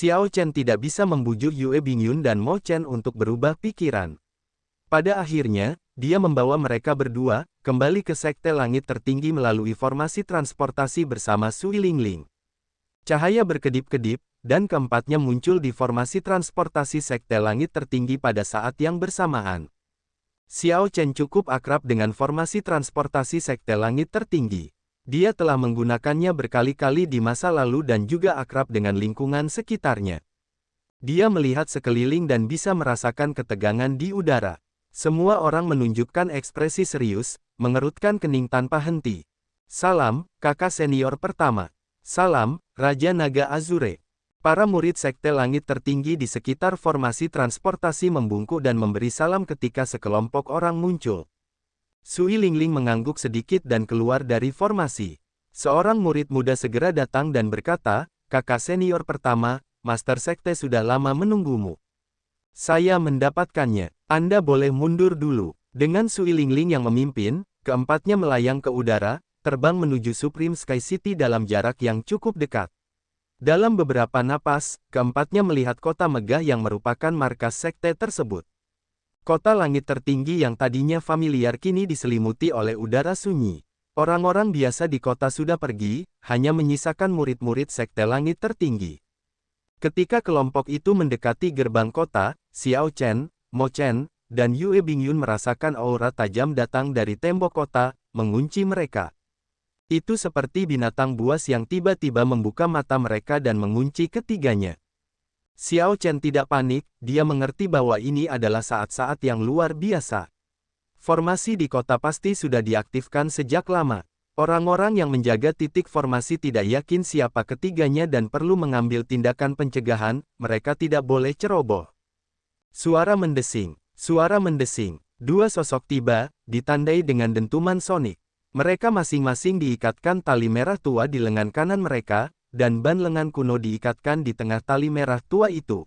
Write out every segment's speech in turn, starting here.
Xiao Chen tidak bisa membujuk Yue Bingyun dan Mo Chen untuk berubah pikiran. Pada akhirnya, dia membawa mereka berdua kembali ke Sekte Langit Tertinggi melalui formasi transportasi bersama Sui Lingling. Cahaya berkedip-kedip, dan keempatnya muncul di formasi transportasi Sekte Langit Tertinggi pada saat yang bersamaan. Xiao Chen cukup akrab dengan formasi transportasi Sekte Langit Tertinggi. Dia telah menggunakannya berkali-kali di masa lalu dan juga akrab dengan lingkungan sekitarnya. Dia melihat sekeliling dan bisa merasakan ketegangan di udara. Semua orang menunjukkan ekspresi serius, mengerutkan kening tanpa henti. Salam, kakak senior pertama. Salam, Raja Naga Azure. Para murid Sekte Langit Tertinggi di sekitar formasi transportasi membungkuk dan memberi salam ketika sekelompok orang muncul. Sui Lingling mengangguk sedikit dan keluar dari formasi. Seorang murid muda segera datang dan berkata, kakak senior pertama, Master Sekte sudah lama menunggumu. Saya mendapatkannya. Anda boleh mundur dulu. Dengan Sui Lingling yang memimpin, keempatnya melayang ke udara, terbang menuju Supreme Sky City dalam jarak yang cukup dekat. Dalam beberapa napas, keempatnya melihat kota megah yang merupakan markas sekte tersebut. Kota langit tertinggi yang tadinya familiar kini diselimuti oleh udara sunyi. Orang-orang biasa di kota sudah pergi, hanya menyisakan murid-murid Sekte Langit Tertinggi. Ketika kelompok itu mendekati gerbang kota, Xiao Chen, Mo Chen, dan Yue Bingyun merasakan aura tajam datang dari tembok kota, mengunci mereka. Itu seperti binatang buas yang tiba-tiba membuka mata mereka dan mengunci ketiganya. Xiao Chen tidak panik, dia mengerti bahwa ini adalah saat-saat yang luar biasa. Formasi di kota pasti sudah diaktifkan sejak lama. Orang-orang yang menjaga titik formasi tidak yakin siapa ketiganya dan perlu mengambil tindakan pencegahan, mereka tidak boleh ceroboh. Suara mendesing. Suara mendesing. Dua sosok tiba, ditandai dengan dentuman sonik. Mereka masing-masing diikatkan tali merah tua di lengan kanan mereka, dan ban lengan kuno diikatkan di tengah tali merah tua itu.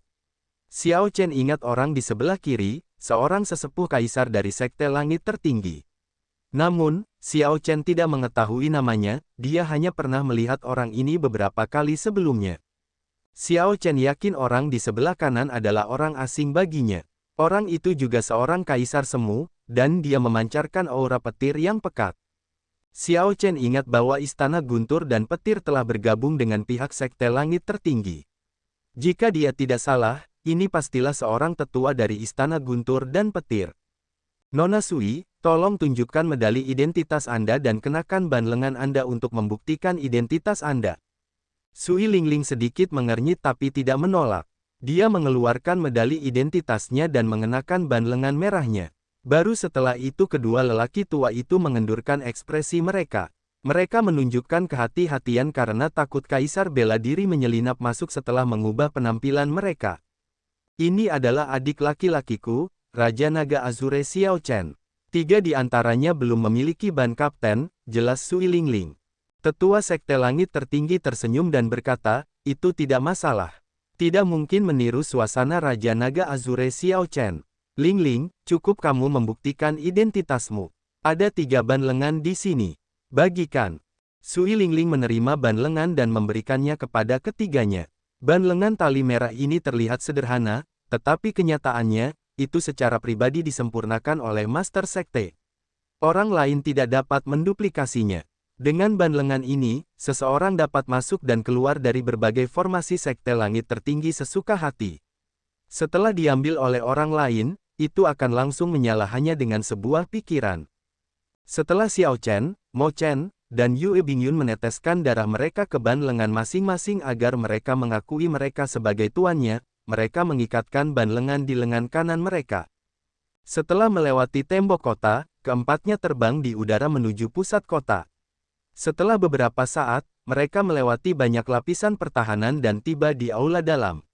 Xiao Chen ingat orang di sebelah kiri, seorang sesepuh kaisar dari Sekte Langit Tertinggi. Namun, Xiao Chen tidak mengetahui namanya, dia hanya pernah melihat orang ini beberapa kali sebelumnya. Xiao Chen yakin orang di sebelah kanan adalah orang asing baginya. Orang itu juga seorang kaisar semu, dan dia memancarkan aura petir yang pekat. Xiao Chen ingat bahwa Istana Guntur dan Petir telah bergabung dengan pihak Sekte Langit Tertinggi. Jika dia tidak salah, ini pastilah seorang tetua dari Istana Guntur dan Petir. Nona Sui, tolong tunjukkan medali identitas Anda dan kenakan ban lengan Anda untuk membuktikan identitas Anda. Sui Lingling sedikit mengernyit tapi tidak menolak. Dia mengeluarkan medali identitasnya dan mengenakan ban lengan merahnya. Baru setelah itu kedua lelaki tua itu mengendurkan ekspresi mereka. Mereka menunjukkan kehati-hatian karena takut kaisar bela diri menyelinap masuk setelah mengubah penampilan mereka. Ini adalah adik laki-lakiku, Raja Naga Azure Xiao Chen. 3 di antaranya belum memiliki ban kapten, jelas Sui Lingling. Tetua Sekte Langit Tertinggi tersenyum dan berkata, itu tidak masalah. Tidak mungkin meniru suasana Raja Naga Azure Xiao Chen. Lingling, cukup kamu membuktikan identitasmu. Ada 3 ban lengan di sini. Bagikan. Sui Lingling menerima ban lengan dan memberikannya kepada ketiganya. Ban lengan tali merah ini terlihat sederhana, tetapi kenyataannya, itu secara pribadi disempurnakan oleh Master Sekte. Orang lain tidak dapat menduplikasinya. Dengan ban lengan ini, seseorang dapat masuk dan keluar dari berbagai formasi Sekte Langit Tertinggi sesuka hati. Setelah diambil oleh orang lain, itu akan langsung menyala hanya dengan sebuah pikiran. Setelah Xiao Chen, Mo Chen, dan Yue Bingyun meneteskan darah mereka ke ban lengan masing-masing agar mereka mengakui mereka sebagai tuannya, mereka mengikatkan ban lengan di lengan kanan mereka. Setelah melewati tembok kota, keempatnya terbang di udara menuju pusat kota. Setelah beberapa saat, mereka melewati banyak lapisan pertahanan dan tiba di aula dalam.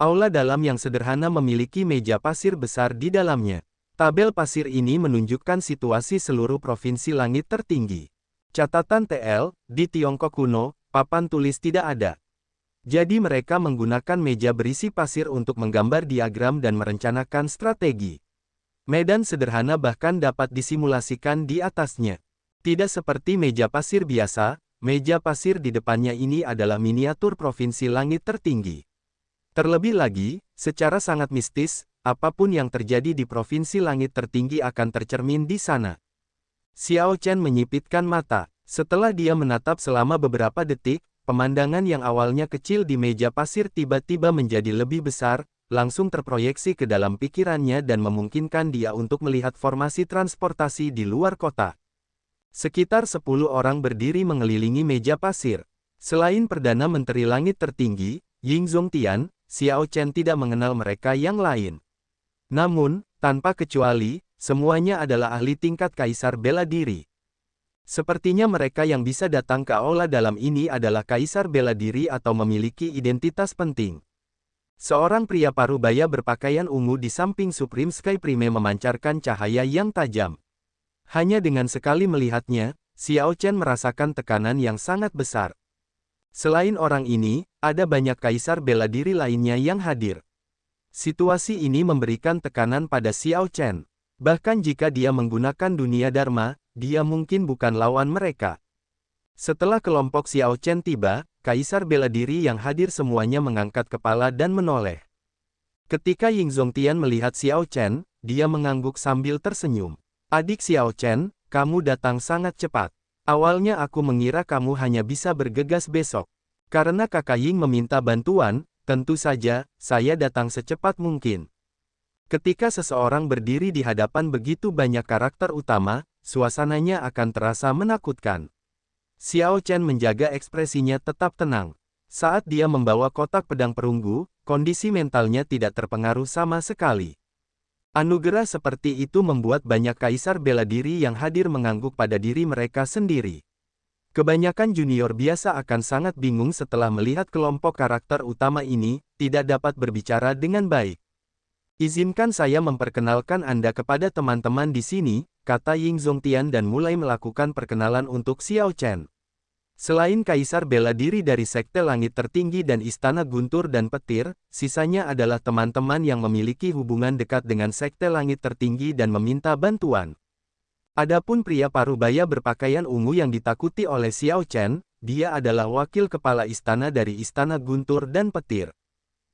Aula dalam yang sederhana memiliki meja pasir besar di dalamnya. Tabel pasir ini menunjukkan situasi seluruh provinsi langit tertinggi. Catatan TL, di Tiongkok kuno, papan tulis tidak ada. Jadi mereka menggunakan meja berisi pasir untuk menggambar diagram dan merencanakan strategi. Medan sederhana bahkan dapat disimulasikan di atasnya. Tidak seperti meja pasir biasa, meja pasir di depannya ini adalah miniatur provinsi langit tertinggi. Terlebih lagi, secara sangat mistis, apapun yang terjadi di provinsi langit tertinggi akan tercermin di sana. Xiao Chen menyipitkan mata. Setelah dia menatap selama beberapa detik, pemandangan yang awalnya kecil di meja pasir tiba-tiba menjadi lebih besar, langsung terproyeksi ke dalam pikirannya dan memungkinkan dia untuk melihat formasi transportasi di luar kota. Sekitar 10 orang berdiri mengelilingi meja pasir. Selain Perdana Menteri Langit Tertinggi, Ying Zongtian, Xiao Chen tidak mengenal mereka yang lain. Namun, tanpa kecuali, semuanya adalah ahli tingkat kaisar bela diri. Sepertinya mereka yang bisa datang ke aula dalam ini adalah kaisar bela diri atau memiliki identitas penting. Seorang pria parubaya berpakaian ungu di samping Supreme Sky Prime memancarkan cahaya yang tajam. Hanya dengan sekali melihatnya, Xiao Chen merasakan tekanan yang sangat besar. Selain orang ini, ada banyak kaisar bela diri lainnya yang hadir. Situasi ini memberikan tekanan pada Xiao Chen. Bahkan jika dia menggunakan dunia Dharma, dia mungkin bukan lawan mereka. Setelah kelompok Xiao Chen tiba, kaisar bela diri yang hadir semuanya mengangkat kepala dan menoleh. Ketika Ying Zongtian melihat Xiao Chen, dia mengangguk sambil tersenyum. Adik Xiao Chen, kamu datang sangat cepat. Awalnya aku mengira kamu hanya bisa bergegas besok. Karena kakak Ying meminta bantuan, tentu saja, saya datang secepat mungkin. Ketika seseorang berdiri di hadapan begitu banyak karakter utama, suasananya akan terasa menakutkan. Xiao Chen menjaga ekspresinya tetap tenang. Saat dia membawa kotak pedang perunggu, kondisi mentalnya tidak terpengaruh sama sekali. Anugerah seperti itu membuat banyak kaisar bela diri yang hadir mengangguk pada diri mereka sendiri. Kebanyakan junior biasa akan sangat bingung setelah melihat kelompok karakter utama ini tidak dapat berbicara dengan baik. Izinkan saya memperkenalkan Anda kepada teman-teman di sini, kata Ying Zongtian dan mulai melakukan perkenalan untuk Xiao Chen. Selain kaisar bela diri dari Sekte Langit Tertinggi dan Istana Guntur dan Petir, sisanya adalah teman-teman yang memiliki hubungan dekat dengan Sekte Langit Tertinggi dan meminta bantuan. Adapun pria parubaya berpakaian ungu yang ditakuti oleh Xiao Chen, dia adalah wakil kepala istana dari Istana Guntur dan Petir.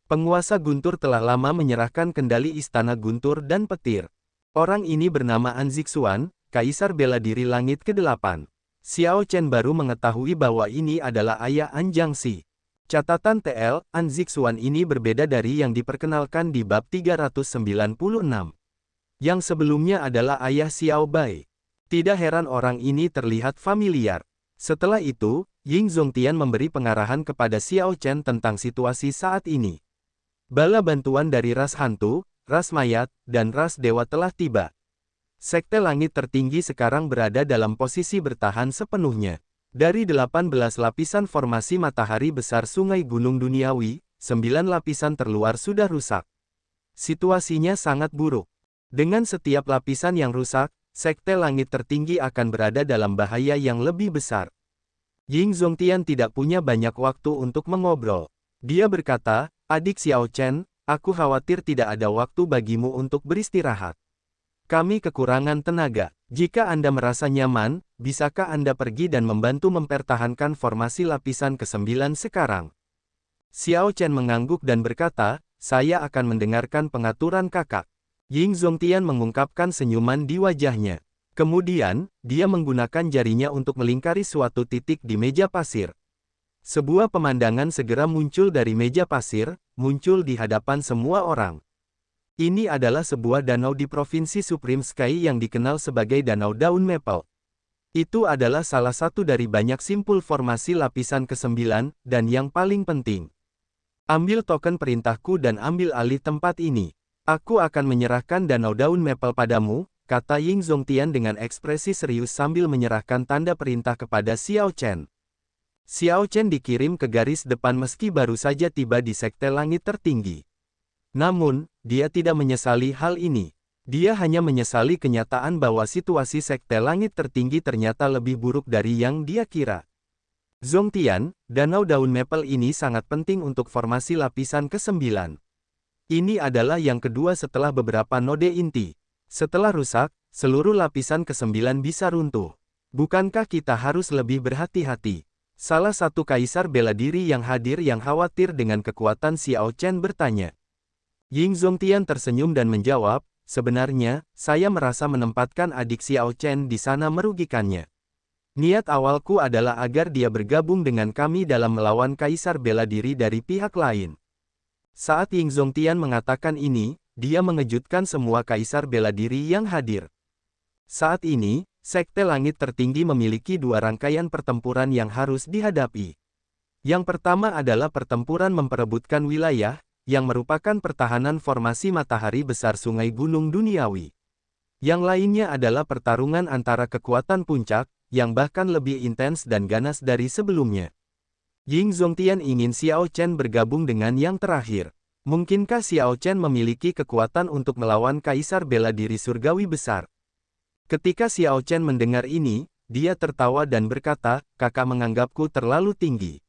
Penguasa Guntur telah lama menyerahkan kendali Istana Guntur dan Petir. Orang ini bernama An Zixuan, kaisar bela diri langit ke-8. Xiao Chen baru mengetahui bahwa ini adalah ayah An Jiangxi. Catatan TL, An Zixuan ini berbeda dari yang diperkenalkan di bab 396. Yang sebelumnya adalah ayah Xiao Bai. Tidak heran orang ini terlihat familiar. Setelah itu, Ying Zongtian memberi pengarahan kepada Xiao Chen tentang situasi saat ini. Bala bantuan dari ras hantu, ras mayat, dan ras dewa telah tiba. Sekte Langit Tertinggi sekarang berada dalam posisi bertahan sepenuhnya. Dari 18 lapisan formasi matahari besar Sungai Gunung Duniawi, 9 lapisan terluar sudah rusak. Situasinya sangat buruk. Dengan setiap lapisan yang rusak, Sekte Langit Tertinggi akan berada dalam bahaya yang lebih besar. Ying Zongtian tidak punya banyak waktu untuk mengobrol. Dia berkata, adik Xiao Chen, aku khawatir tidak ada waktu bagimu untuk beristirahat. Kami kekurangan tenaga. Jika Anda merasa nyaman, bisakah Anda pergi dan membantu mempertahankan formasi lapisan ke-9 sekarang? Xiao Chen mengangguk dan berkata, saya akan mendengarkan pengaturan kakak. Ying Zongtian mengungkapkan senyuman di wajahnya. Kemudian, dia menggunakan jarinya untuk melingkari suatu titik di meja pasir. Sebuah pemandangan segera muncul dari meja pasir, muncul di hadapan semua orang. Ini adalah sebuah danau di Provinsi Supreme Sky yang dikenal sebagai Danau Daun Maple. Itu adalah salah satu dari banyak simpul formasi lapisan ke-9, dan yang paling penting. Ambil token perintahku dan ambil alih tempat ini. Aku akan menyerahkan Danau Daun Maple padamu, kata Ying Zongtian dengan ekspresi serius sambil menyerahkan tanda perintah kepada Xiao Chen. Xiao Chen dikirim ke garis depan meski baru saja tiba di Sekte Langit Tertinggi. Namun, dia tidak menyesali hal ini. Dia hanya menyesali kenyataan bahwa situasi Sekte Langit Tertinggi ternyata lebih buruk dari yang dia kira. Zongtian, Danau Daun Maple ini sangat penting untuk formasi lapisan ke-9. Ini adalah yang kedua setelah beberapa node inti. Setelah rusak, seluruh lapisan ke-9 bisa runtuh. Bukankah kita harus lebih berhati-hati? Salah satu kaisar bela diri yang hadir yang khawatir dengan kekuatan Xiao Chen bertanya. Ying Zongtian tersenyum dan menjawab, sebenarnya, saya merasa menempatkan adik Xiao Chen di sana merugikannya. Niat awalku adalah agar dia bergabung dengan kami dalam melawan kaisar bela diri dari pihak lain. Saat Ying Zongtian mengatakan ini, dia mengejutkan semua kaisar bela diri yang hadir. Saat ini, Sekte Langit Tertinggi memiliki dua rangkaian pertempuran yang harus dihadapi. Yang pertama adalah pertempuran memperebutkan wilayah, yang merupakan pertahanan formasi matahari besar Sungai Gunung Duniawi. Yang lainnya adalah pertarungan antara kekuatan puncak, yang bahkan lebih intens dan ganas dari sebelumnya. Ying Zongtian ingin Xiao Chen bergabung dengan yang terakhir. Mungkinkah Xiao Chen memiliki kekuatan untuk melawan kaisar bela diri surgawi besar? Ketika Xiao Chen mendengar ini, dia tertawa dan berkata, kakak menganggapku terlalu tinggi.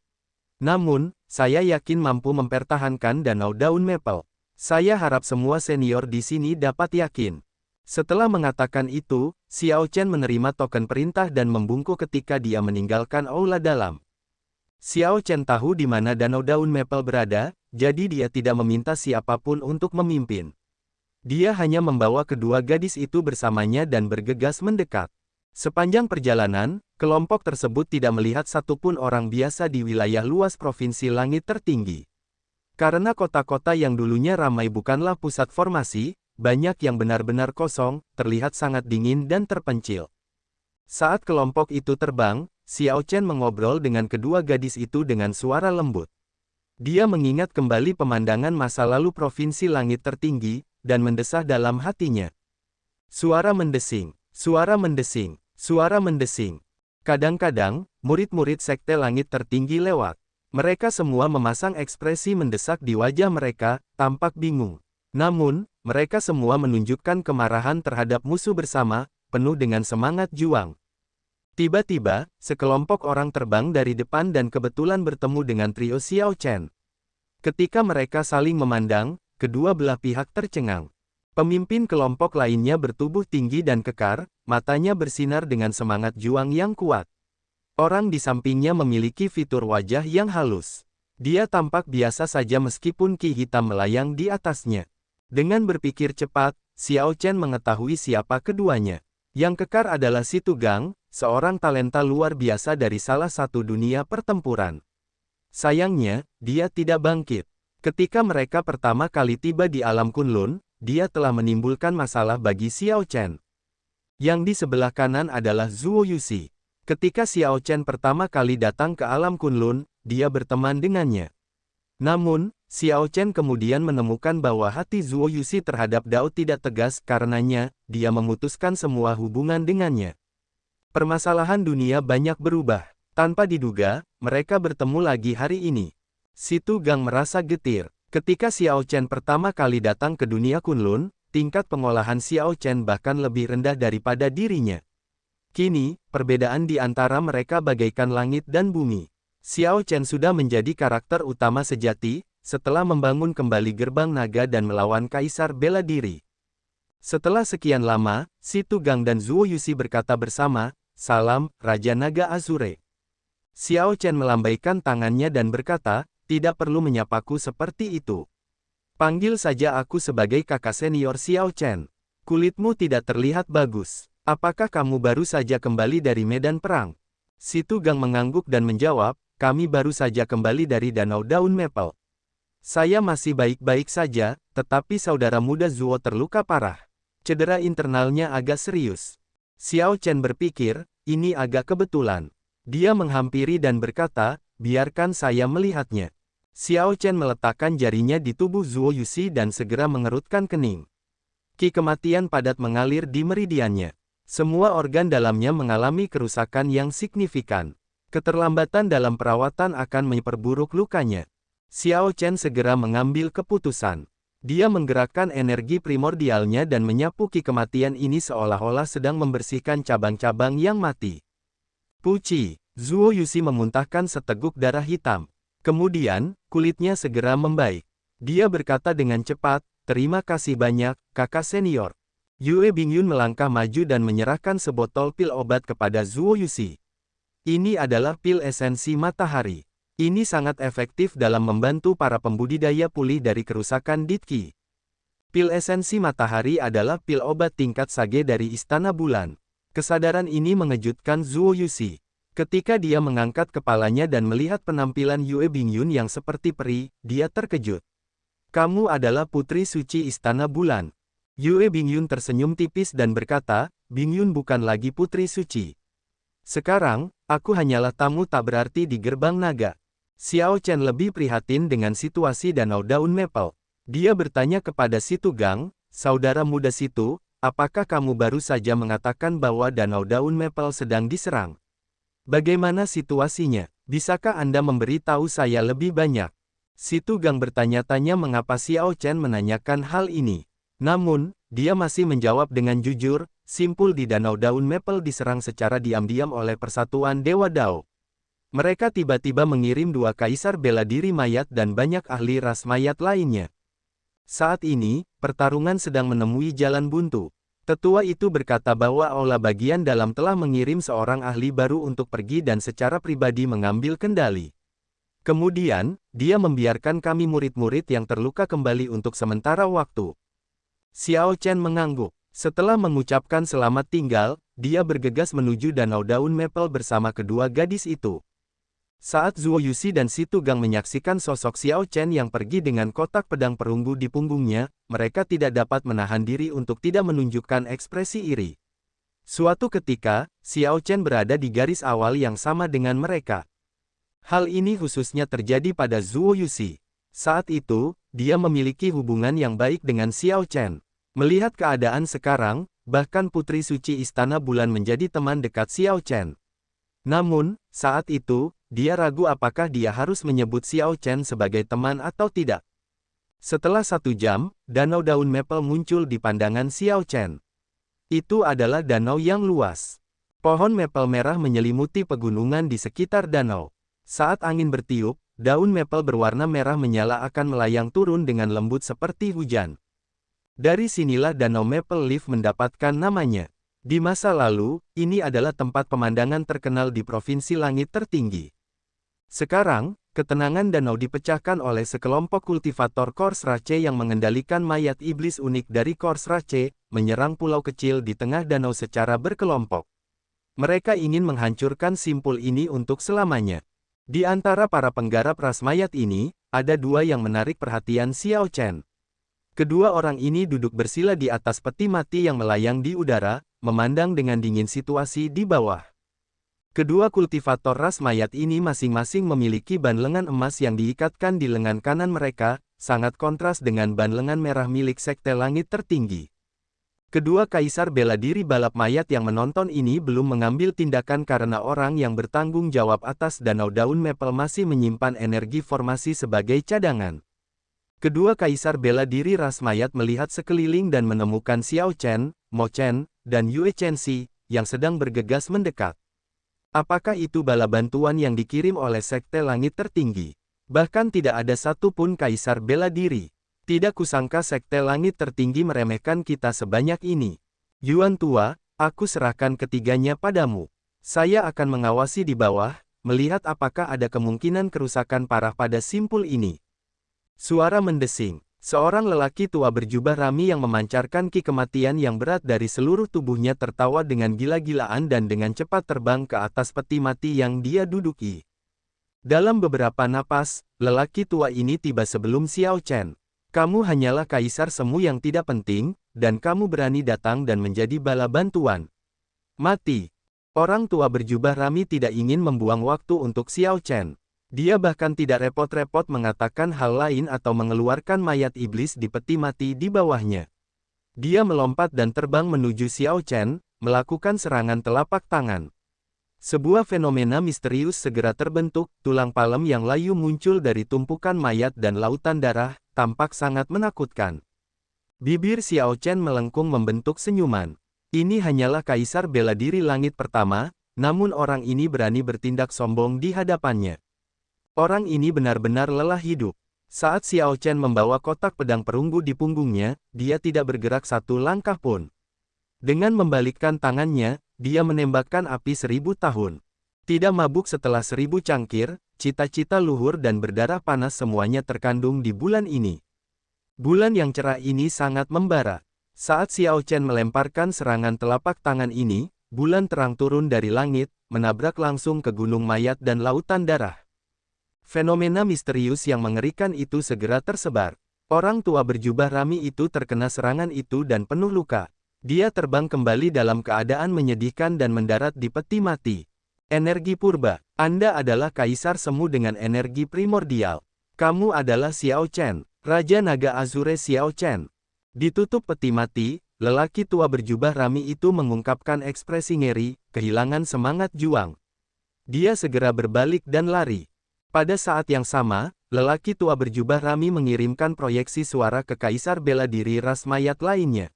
Namun, saya yakin mampu mempertahankan Danau Daun Maple. Saya harap semua senior di sini dapat yakin. Setelah mengatakan itu, Xiao Chen menerima token perintah dan membungkuk ketika dia meninggalkan aula dalam. Xiao Chen tahu di mana Danau Daun Maple berada, jadi dia tidak meminta siapapun untuk memimpin. Dia hanya membawa kedua gadis itu bersamanya dan bergegas mendekat. Sepanjang perjalanan, kelompok tersebut tidak melihat satupun orang biasa di wilayah luas Provinsi Langit Tertinggi. Karena kota-kota yang dulunya ramai bukanlah pusat formasi, banyak yang benar-benar kosong, terlihat sangat dingin dan terpencil. Saat kelompok itu terbang, Xiao Chen mengobrol dengan kedua gadis itu dengan suara lembut. Dia mengingat kembali pemandangan masa lalu Provinsi Langit Tertinggi, dan mendesah dalam hatinya. Suara mendesing, suara mendesing, suara mendesing. Kadang-kadang, murid-murid Sekte Langit Tertinggi lewat. Mereka semua memasang ekspresi mendesak di wajah mereka, tampak bingung. Namun, mereka semua menunjukkan kemarahan terhadap musuh bersama, penuh dengan semangat juang. Tiba-tiba, sekelompok orang terbang dari depan dan kebetulan bertemu dengan trio Xiao Chen. Ketika mereka saling memandang, kedua belah pihak tercengang. Pemimpin kelompok lainnya bertubuh tinggi dan kekar, matanya bersinar dengan semangat juang yang kuat. Orang di sampingnya memiliki fitur wajah yang halus. Dia tampak biasa saja meskipun ki hitam melayang di atasnya. Dengan berpikir cepat, Xiao Chen mengetahui siapa keduanya. Yang kekar adalah Si Tugang, seorang talenta luar biasa dari salah satu dunia pertempuran. Sayangnya, dia tidak bangkit. Ketika mereka pertama kali tiba di alam Kunlun, dia telah menimbulkan masalah bagi Xiao Chen. Yang di sebelah kanan adalah Zuo Yuxi. Ketika Xiao Chen pertama kali datang ke alam Kunlun, dia berteman dengannya. Namun, Xiao Chen kemudian menemukan bahwa hati Zuo Yuxi terhadap Dao tidak tegas karenanya, dia memutuskan semua hubungan dengannya. Permasalahan dunia banyak berubah. Tanpa diduga, mereka bertemu lagi hari ini. Si Tugang merasa getir. Ketika Xiao Chen pertama kali datang ke dunia Kunlun, tingkat pengolahan Xiao Chen bahkan lebih rendah daripada dirinya. Kini, perbedaan di antara mereka bagaikan langit dan bumi. Xiao Chen sudah menjadi karakter utama sejati, setelah membangun kembali gerbang naga dan melawan kaisar bela diri. Setelah sekian lama, Si Tugang dan Zuo Yuxi berkata bersama, "Salam, Raja Naga Azure." Xiao Chen melambaikan tangannya dan berkata, "Tidak perlu menyapaku seperti itu. Panggil saja aku sebagai kakak senior Xiao Chen. Kulitmu tidak terlihat bagus. Apakah kamu baru saja kembali dari medan perang?" Si Tugang mengangguk dan menjawab, "Kami baru saja kembali dari Danau Daun Maple. Saya masih baik-baik saja, tetapi saudara muda Zuo terluka parah. Cedera internalnya agak serius." Xiao Chen berpikir, ini agak kebetulan. Dia menghampiri dan berkata, "Biarkan saya melihatnya." Xiao Chen meletakkan jarinya di tubuh Zuo Yuxi dan segera mengerutkan kening. Ki kematian padat mengalir di meridiannya. Semua organ dalamnya mengalami kerusakan yang signifikan. Keterlambatan dalam perawatan akan memperburuk lukanya. Xiao Chen segera mengambil keputusan. Dia menggerakkan energi primordialnya dan menyapu ki kematian ini seolah-olah sedang membersihkan cabang-cabang yang mati. Puci, Zuo Yuxi memuntahkan seteguk darah hitam. Kemudian, kulitnya segera membaik. Dia berkata dengan cepat, "Terima kasih banyak, kakak senior." Yue Bingyun melangkah maju dan menyerahkan sebotol pil obat kepada Zuo Yuxi. Ini adalah pil esensi matahari. Ini sangat efektif dalam membantu para pembudidaya pulih dari kerusakan Ditki. Pil esensi matahari adalah pil obat tingkat Sage dari Istana Bulan. Kesadaran ini mengejutkan Zuo Yuxi. Ketika dia mengangkat kepalanya dan melihat penampilan Yue Bingyun yang seperti peri, dia terkejut. Kamu adalah putri suci Istana Bulan. Yue Bingyun tersenyum tipis dan berkata, Bingyun bukan lagi putri suci. Sekarang, aku hanyalah tamu tak berarti di gerbang naga. Xiao Chen lebih prihatin dengan situasi Danau Daun Maple. Dia bertanya kepada Si Tugang, saudara muda situ, apakah kamu baru saja mengatakan bahwa Danau Daun Maple sedang diserang? Bagaimana situasinya? Bisakah Anda memberitahu saya lebih banyak? Si Tugang bertanya-tanya mengapa Xiao Chen menanyakan hal ini. Namun, dia masih menjawab dengan jujur, simpul di Danau Daun Maple diserang secara diam-diam oleh Persatuan Dewa Dao. Mereka tiba-tiba mengirim 2 kaisar bela diri mayat dan banyak ahli ras mayat lainnya. Saat ini, pertarungan sedang menemui jalan buntu. Tetua itu berkata bahwa aula bagian dalam telah mengirim seorang ahli baru untuk pergi dan secara pribadi mengambil kendali. Kemudian, dia membiarkan kami murid-murid yang terluka kembali untuk sementara waktu. Xiao Chen mengangguk. Setelah mengucapkan selamat tinggal, dia bergegas menuju Danau Daun Maple bersama kedua gadis itu. Saat Zuo Yuxi dan Si Tugang menyaksikan sosok Xiao Chen yang pergi dengan kotak pedang perunggu di punggungnya, mereka tidak dapat menahan diri untuk tidak menunjukkan ekspresi iri. Suatu ketika, Xiao Chen berada di garis awal yang sama dengan mereka. Hal ini khususnya terjadi pada Zuo Yuxi. Saat itu, dia memiliki hubungan yang baik dengan Xiao Chen. Melihat keadaan sekarang, bahkan Putri Suci Istana Bulan menjadi teman dekat Xiao Chen. Namun, saat itu, dia ragu apakah dia harus menyebut Xiao Chen sebagai teman atau tidak. Setelah 1 jam, Danau Daun Maple muncul di pandangan Xiao Chen. Itu adalah danau yang luas. Pohon maple merah menyelimuti pegunungan di sekitar danau. Saat angin bertiup, daun maple berwarna merah menyala akan melayang turun dengan lembut seperti hujan. Dari sinilah Danau Maple Leaf mendapatkan namanya. Di masa lalu, ini adalah tempat pemandangan terkenal di Provinsi Langit Tertinggi. Sekarang, ketenangan danau dipecahkan oleh sekelompok kultivator Kors Rache yang mengendalikan mayat iblis unik dari Kors Rache, menyerang pulau kecil di tengah danau secara berkelompok. Mereka ingin menghancurkan simpul ini untuk selamanya. Di antara para penggarap ras mayat ini, ada 2 yang menarik perhatian Xiao Chen. Kedua orang ini duduk bersila di atas peti mati yang melayang di udara, memandang dengan dingin situasi di bawah. Kedua kultivator ras mayat ini masing-masing memiliki ban lengan emas yang diikatkan di lengan kanan mereka, sangat kontras dengan ban lengan merah milik Sekte Langit Tertinggi. Kedua kaisar bela diri balap mayat yang menonton ini belum mengambil tindakan karena orang yang bertanggung jawab atas Danau Daun Maple masih menyimpan energi formasi sebagai cadangan. Kedua kaisar bela diri ras mayat melihat sekeliling dan menemukan Xiao Chen, Mo Chen, dan Yue Chenxi, yang sedang bergegas mendekat. Apakah itu bala bantuan yang dikirim oleh Sekte Langit Tertinggi? Bahkan tidak ada satupun kaisar bela diri. Tidak kusangka Sekte Langit Tertinggi meremehkan kita sebanyak ini. Yuan Tua, aku serahkan ketiganya padamu. Saya akan mengawasi di bawah, melihat apakah ada kemungkinan kerusakan parah pada simpul ini. Suara mendesing. Seorang lelaki tua berjubah rami yang memancarkan ki kematian yang berat dari seluruh tubuhnya tertawa dengan gila-gilaan dan dengan cepat terbang ke atas peti mati yang dia duduki. Dalam beberapa napas, lelaki tua ini tiba sebelum Xiao Chen. Kamu hanyalah kaisar semu yang tidak penting, dan kamu berani datang dan menjadi bala bantuan. Mati. Orang tua berjubah rami tidak ingin membuang waktu untuk Xiao Chen. Dia bahkan tidak repot-repot mengatakan hal lain atau mengeluarkan mayat iblis di peti mati di bawahnya. Dia melompat dan terbang menuju Xiao Chen, melakukan serangan telapak tangan. Sebuah fenomena misterius segera terbentuk, tulang palem yang layu muncul dari tumpukan mayat dan lautan darah, tampak sangat menakutkan. Bibir Xiao Chen melengkung membentuk senyuman. Ini hanyalah kaisar bela diri langit pertama, namun orang ini berani bertindak sombong di hadapannya. Orang ini benar-benar lelah hidup. Saat Xiao Chen membawa kotak pedang perunggu di punggungnya, dia tidak bergerak 1 langkah pun. Dengan membalikkan tangannya, dia menembakkan api 1000 tahun. Tidak mabuk setelah 1000 cangkir, cita-cita luhur dan berdarah panas semuanya terkandung di bulan ini. Bulan yang cerah ini sangat membara. Saat Xiao Chen melemparkan serangan telapak tangan ini, bulan terang turun dari langit, menabrak langsung ke gunung mayat dan lautan darah. Fenomena misterius yang mengerikan itu segera tersebar. Orang tua berjubah rami itu terkena serangan itu dan penuh luka. Dia terbang kembali dalam keadaan menyedihkan dan mendarat di peti mati. Energi purba. Anda adalah kaisar semu dengan energi primordial. Kamu adalah Xiao Chen, Raja Naga Azure Xiao Chen. Ditutup peti mati, lelaki tua berjubah rami itu mengungkapkan ekspresi ngeri, kehilangan semangat juang. Dia segera berbalik dan lari. Pada saat yang sama, lelaki tua berjubah rami mengirimkan proyeksi suara ke kaisar bela diri ras mayat lainnya.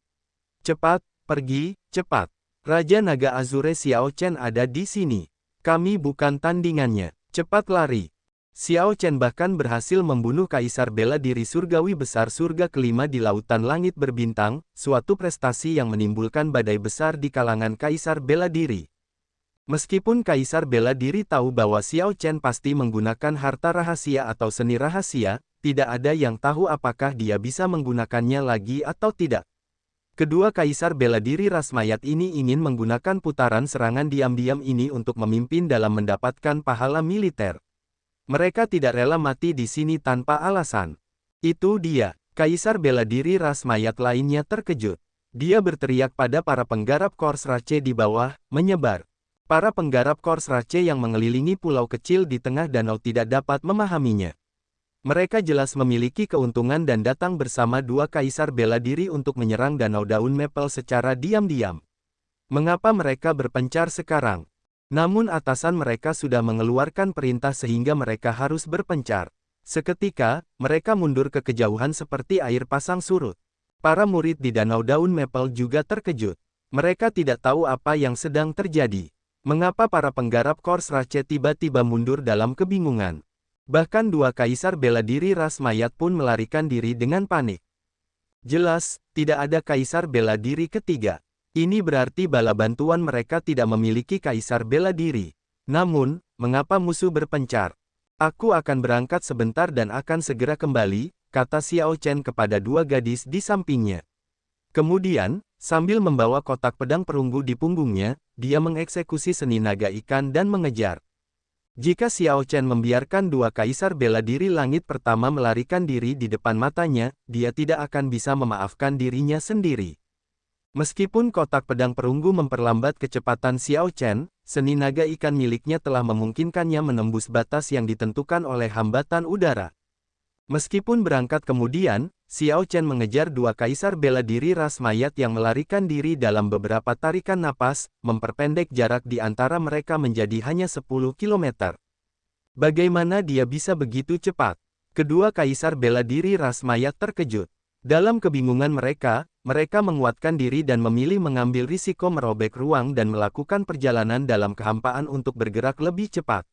Cepat, pergi, cepat. Raja Naga Azure Xiao Chen ada di sini. Kami bukan tandingannya. Cepat lari. Xiao Chen bahkan berhasil membunuh kaisar bela diri surgawi besar surga kelima di lautan langit berbintang, suatu prestasi yang menimbulkan badai besar di kalangan kaisar bela diri. Meskipun kaisar bela diri tahu bahwa Xiao Chen pasti menggunakan harta rahasia atau seni rahasia, tidak ada yang tahu apakah dia bisa menggunakannya lagi atau tidak. Kedua kaisar bela diri ras mayat ini ingin menggunakan putaran serangan diam-diam ini untuk memimpin dalam mendapatkan pahala militer. Mereka tidak rela mati di sini tanpa alasan. Itu dia. Kaisar bela diri ras mayat lainnya terkejut. Dia berteriak pada para penggarap Kors Rache di bawah, menyebar. Para penggarap Kors Rache yang mengelilingi pulau kecil di tengah danau tidak dapat memahaminya. Mereka jelas memiliki keuntungan dan datang bersama dua kaisar bela diri untuk menyerang Danau Daun Maple secara diam-diam. Mengapa mereka berpencar sekarang? Namun atasan mereka sudah mengeluarkan perintah sehingga mereka harus berpencar. Seketika, mereka mundur ke kejauhan seperti air pasang surut. Para murid di Danau Daun Maple juga terkejut. Mereka tidak tahu apa yang sedang terjadi. Mengapa para penggarap Kors Rache tiba-tiba mundur dalam kebingungan? Bahkan dua kaisar bela diri ras mayat pun melarikan diri dengan panik. Jelas, tidak ada kaisar bela diri ketiga. Ini berarti bala bantuan mereka tidak memiliki kaisar bela diri. Namun, mengapa musuh berpencar? Aku akan berangkat sebentar dan akan segera kembali, kata Xiao Chen kepada dua gadis di sampingnya. Kemudian, sambil membawa kotak pedang perunggu di punggungnya, dia mengeksekusi seni naga ikan dan mengejar. Jika Xiao Chen membiarkan dua kaisar bela diri langit pertama melarikan diri di depan matanya, dia tidak akan bisa memaafkan dirinya sendiri. Meskipun kotak pedang perunggu memperlambat kecepatan Xiao Chen, seni naga ikan miliknya telah memungkinkannya menembus batas yang ditentukan oleh hambatan udara. Meskipun berangkat kemudian, Xiao Chen mengejar dua kaisar bela diri ras mayat yang melarikan diri dalam beberapa tarikan napas, memperpendek jarak di antara mereka menjadi hanya 10 km. Bagaimana dia bisa begitu cepat? Kedua kaisar bela diri ras mayat terkejut. Dalam kebingungan mereka menguatkan diri dan memilih mengambil risiko merobek ruang dan melakukan perjalanan dalam kehampaan untuk bergerak lebih cepat.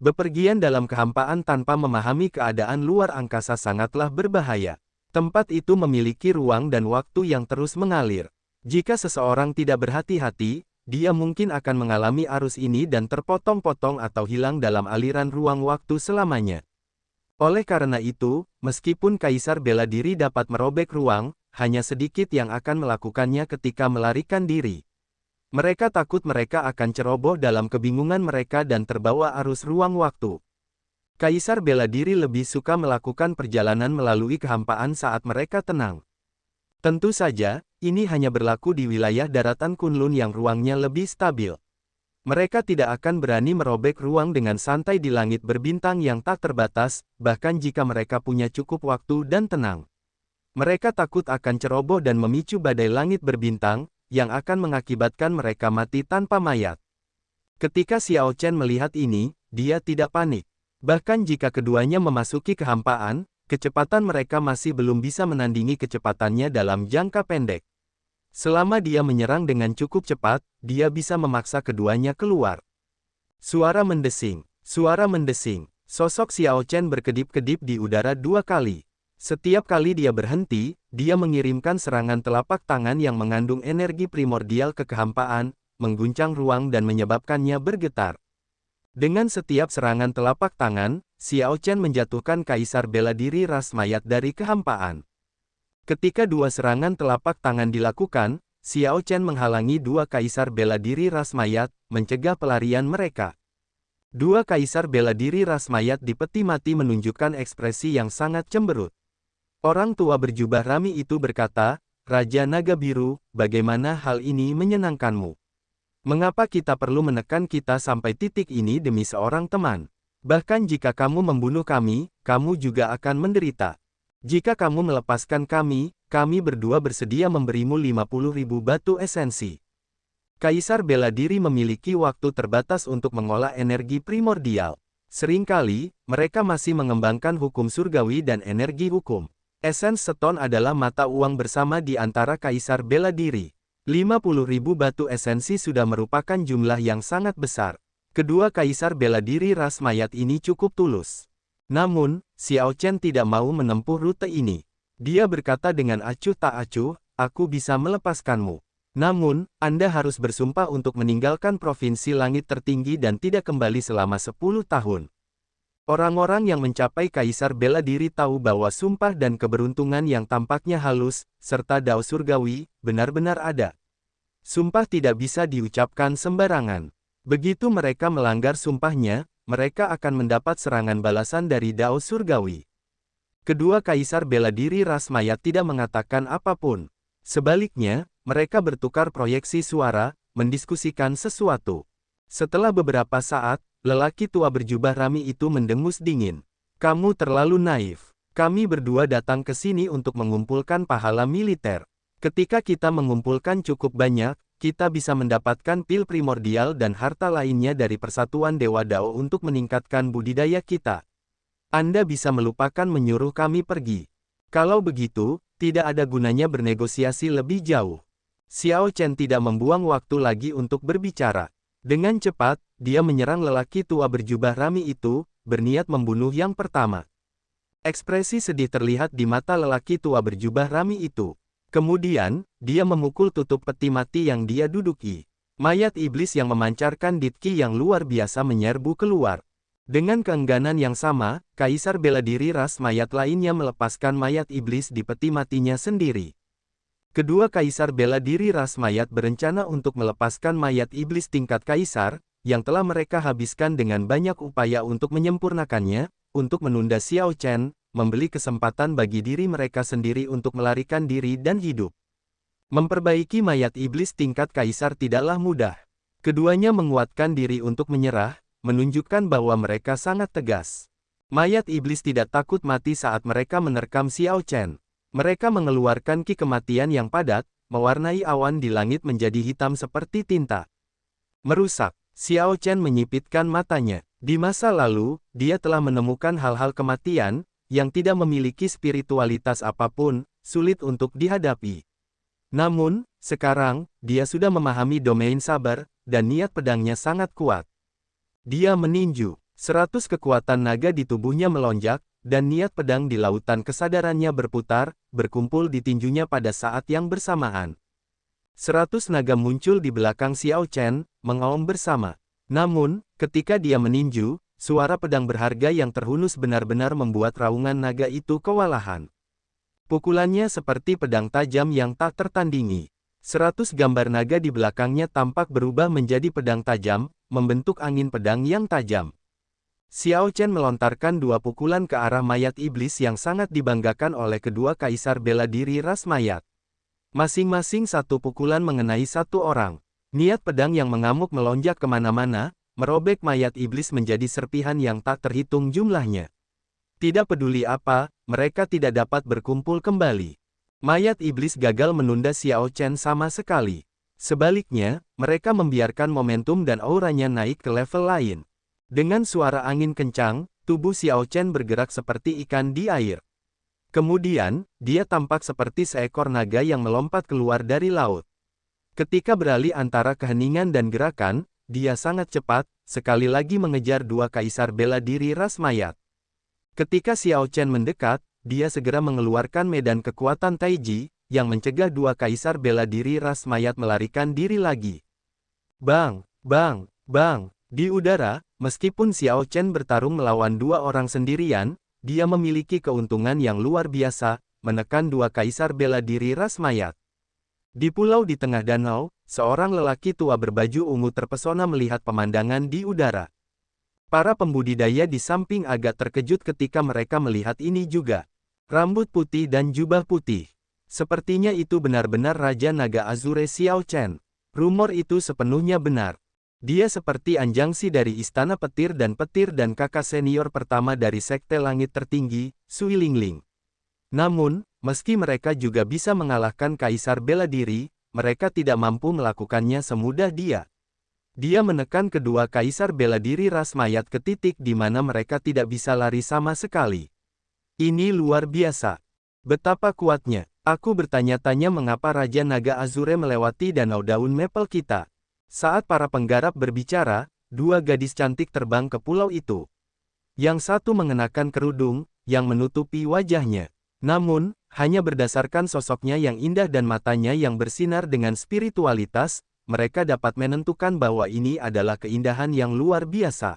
Bepergian dalam kehampaan tanpa memahami keadaan luar angkasa sangatlah berbahaya. Tempat itu memiliki ruang dan waktu yang terus mengalir. Jika seseorang tidak berhati-hati, dia mungkin akan mengalami arus ini dan terpotong-potong atau hilang dalam aliran ruang waktu selamanya. Oleh karena itu, meskipun kaisar bela diri dapat merobek ruang, hanya sedikit yang akan melakukannya ketika melarikan diri. Mereka takut mereka akan ceroboh dalam kebingungan mereka dan terbawa arus ruang waktu. Kaisar bela diri lebih suka melakukan perjalanan melalui kehampaan saat mereka tenang. Tentu saja, ini hanya berlaku di wilayah daratan Kunlun yang ruangnya lebih stabil. Mereka tidak akan berani merobek ruang dengan santai di langit berbintang yang tak terbatas, bahkan jika mereka punya cukup waktu dan tenang. Mereka takut akan ceroboh dan memicu badai langit berbintang, yang akan mengakibatkan mereka mati tanpa mayat. Ketika Xiao Chen melihat ini, dia tidak panik. Bahkan jika keduanya memasuki kehampaan, kecepatan mereka masih belum bisa menandingi kecepatannya dalam jangka pendek. Selama dia menyerang dengan cukup cepat, dia bisa memaksa keduanya keluar. Suara mendesing. Sosok Xiao Chen berkedip-kedip di udara 2 kali. Setiap kali dia berhenti, dia mengirimkan serangan telapak tangan yang mengandung energi primordial ke kehampaan, mengguncang ruang dan menyebabkannya bergetar. Dengan setiap serangan telapak tangan, Xiao Chen menjatuhkan kaisar bela diri ras mayat dari kehampaan. Ketika dua serangan telapak tangan dilakukan, Xiao Chen menghalangi dua kaisar bela diri ras mayat, mencegah pelarian mereka. Dua kaisar bela diri ras mayat di peti mati menunjukkan ekspresi yang sangat cemberut. Orang tua berjubah rami itu berkata, "Raja Naga Biru, bagaimana hal ini menyenangkanmu? Mengapa kita perlu menekan kita sampai titik ini demi seorang teman? Bahkan jika kamu membunuh kami, kamu juga akan menderita. Jika kamu melepaskan kami berdua bersedia memberimu 50.000 batu esensi." Kaisar bela diri memiliki waktu terbatas untuk mengolah energi primordial. Seringkali, mereka masih mengembangkan hukum surgawi dan energi hukum. Essence Stone adalah mata uang bersama di antara kaisar bela diri. 50.000 batu esensi sudah merupakan jumlah yang sangat besar. Kedua kaisar bela diri ras mayat ini cukup tulus. Namun, Xiao Chen tidak mau menempuh rute ini. Dia berkata dengan acuh tak acuh, "Aku bisa melepaskanmu. Namun, Anda harus bersumpah untuk meninggalkan provinsi langit tertinggi dan tidak kembali selama 10 tahun." Orang-orang yang mencapai kaisar bela diri tahu bahwa sumpah dan keberuntungan yang tampaknya halus, serta dao surgawi, benar-benar ada. Sumpah tidak bisa diucapkan sembarangan. Begitu mereka melanggar sumpahnya, mereka akan mendapat serangan balasan dari dao surgawi. Kedua kaisar bela diri ras mayat tidak mengatakan apapun. Sebaliknya, mereka bertukar proyeksi suara, mendiskusikan sesuatu. Setelah beberapa saat, lelaki tua berjubah rami itu mendengus dingin. "Kamu terlalu naif. Kami berdua datang ke sini untuk mengumpulkan pahala militer. Ketika kita mengumpulkan cukup banyak, kita bisa mendapatkan pil primordial dan harta lainnya dari Persatuan Dewa Dao untuk meningkatkan budidaya kita. Anda bisa melupakan menyuruh kami pergi. Kalau begitu, tidak ada gunanya bernegosiasi lebih jauh." Xiao Chen tidak membuang waktu lagi untuk berbicara. Dengan cepat, dia menyerang lelaki tua berjubah rami itu, berniat membunuh yang pertama. Ekspresi sedih terlihat di mata lelaki tua berjubah rami itu. Kemudian, dia memukul tutup peti mati yang dia duduki. Mayat iblis yang memancarkan ditki yang luar biasa menyerbu keluar. Dengan keengganan yang sama, kaisar bela diri ras mayat lainnya melepaskan mayat iblis di peti matinya sendiri. Kedua kaisar bela diri ras mayat berencana untuk melepaskan mayat iblis tingkat kaisar, yang telah mereka habiskan dengan banyak upaya untuk menyempurnakannya, untuk menunda Xiao Chen, membeli kesempatan bagi diri mereka sendiri untuk melarikan diri dan hidup. Memperbaiki mayat iblis tingkat kaisar tidaklah mudah. Keduanya menguatkan diri untuk menyerah, menunjukkan bahwa mereka sangat tegas. Mayat iblis tidak takut mati saat mereka menerkam Xiao Chen. Mereka mengeluarkan ki kematian yang padat, mewarnai awan di langit menjadi hitam seperti tinta. Merusak. Xiao Chen menyipitkan matanya. Di masa lalu, dia telah menemukan hal-hal kematian, yang tidak memiliki spiritualitas apapun, sulit untuk dihadapi. Namun, sekarang, dia sudah memahami domain sabar, dan niat pedangnya sangat kuat. Dia meninju. 100 kekuatan naga di tubuhnya melonjak, dan niat pedang di lautan kesadarannya berputar, berkumpul di tinjunya pada saat yang bersamaan. 100 naga muncul di belakang Xiao Chen, mengaum bersama. Namun, ketika dia meninju, suara pedang berharga yang terhunus benar-benar membuat raungan naga itu kewalahan. Pukulannya seperti pedang tajam yang tak tertandingi. 100 gambar naga di belakangnya tampak berubah menjadi pedang tajam, membentuk angin pedang yang tajam. Xiao Chen melontarkan dua pukulan ke arah mayat iblis yang sangat dibanggakan oleh kedua kaisar bela diri ras mayat. Masing-masing satu pukulan mengenai satu orang. Niat pedang yang mengamuk melonjak kemana-mana, merobek mayat iblis menjadi serpihan yang tak terhitung jumlahnya. Tidak peduli apa, mereka tidak dapat berkumpul kembali. Mayat iblis gagal menunda Xiao Chen sama sekali. Sebaliknya, mereka membiarkan momentum dan auranya naik ke level lain. Dengan suara angin kencang, tubuh Xiao Chen bergerak seperti ikan di air. Kemudian, dia tampak seperti seekor naga yang melompat keluar dari laut. Ketika beralih antara keheningan dan gerakan, dia sangat cepat, sekali lagi mengejar dua kaisar bela diri ras mayat. Ketika Xiao Chen mendekat, dia segera mengeluarkan medan kekuatan Taiji, yang mencegah dua kaisar bela diri ras mayat melarikan diri lagi. Bang, bang, bang, di udara, meskipun Xiao Chen bertarung melawan dua orang sendirian, dia memiliki keuntungan yang luar biasa, menekan dua kaisar bela diri ras mayat. Di pulau di tengah danau, seorang lelaki tua berbaju ungu terpesona melihat pemandangan di udara. Para pembudidaya di samping agak terkejut ketika mereka melihat ini juga. Rambut putih dan jubah putih. Sepertinya itu benar-benar Raja Naga Azure Xiao Chen. Rumor itu sepenuhnya benar. Dia seperti Anjangsi dari Istana Petir dan kakak senior pertama dari Sekte Langit Tertinggi, Sui Lingling. Namun, meski mereka juga bisa mengalahkan Kaisar Bela Diri, mereka tidak mampu melakukannya semudah dia. Dia menekan kedua Kaisar Bela Diri ras mayat ke titik di mana mereka tidak bisa lari sama sekali. Ini luar biasa. Betapa kuatnya. Aku bertanya-tanya mengapa Raja Naga Azure melewati danau daun maple kita. Saat para penggarap berbicara, dua gadis cantik terbang ke pulau itu. Yang satu mengenakan kerudung, yang menutupi wajahnya. Namun, hanya berdasarkan sosoknya yang indah dan matanya yang bersinar dengan spiritualitas, mereka dapat menentukan bahwa ini adalah keindahan yang luar biasa.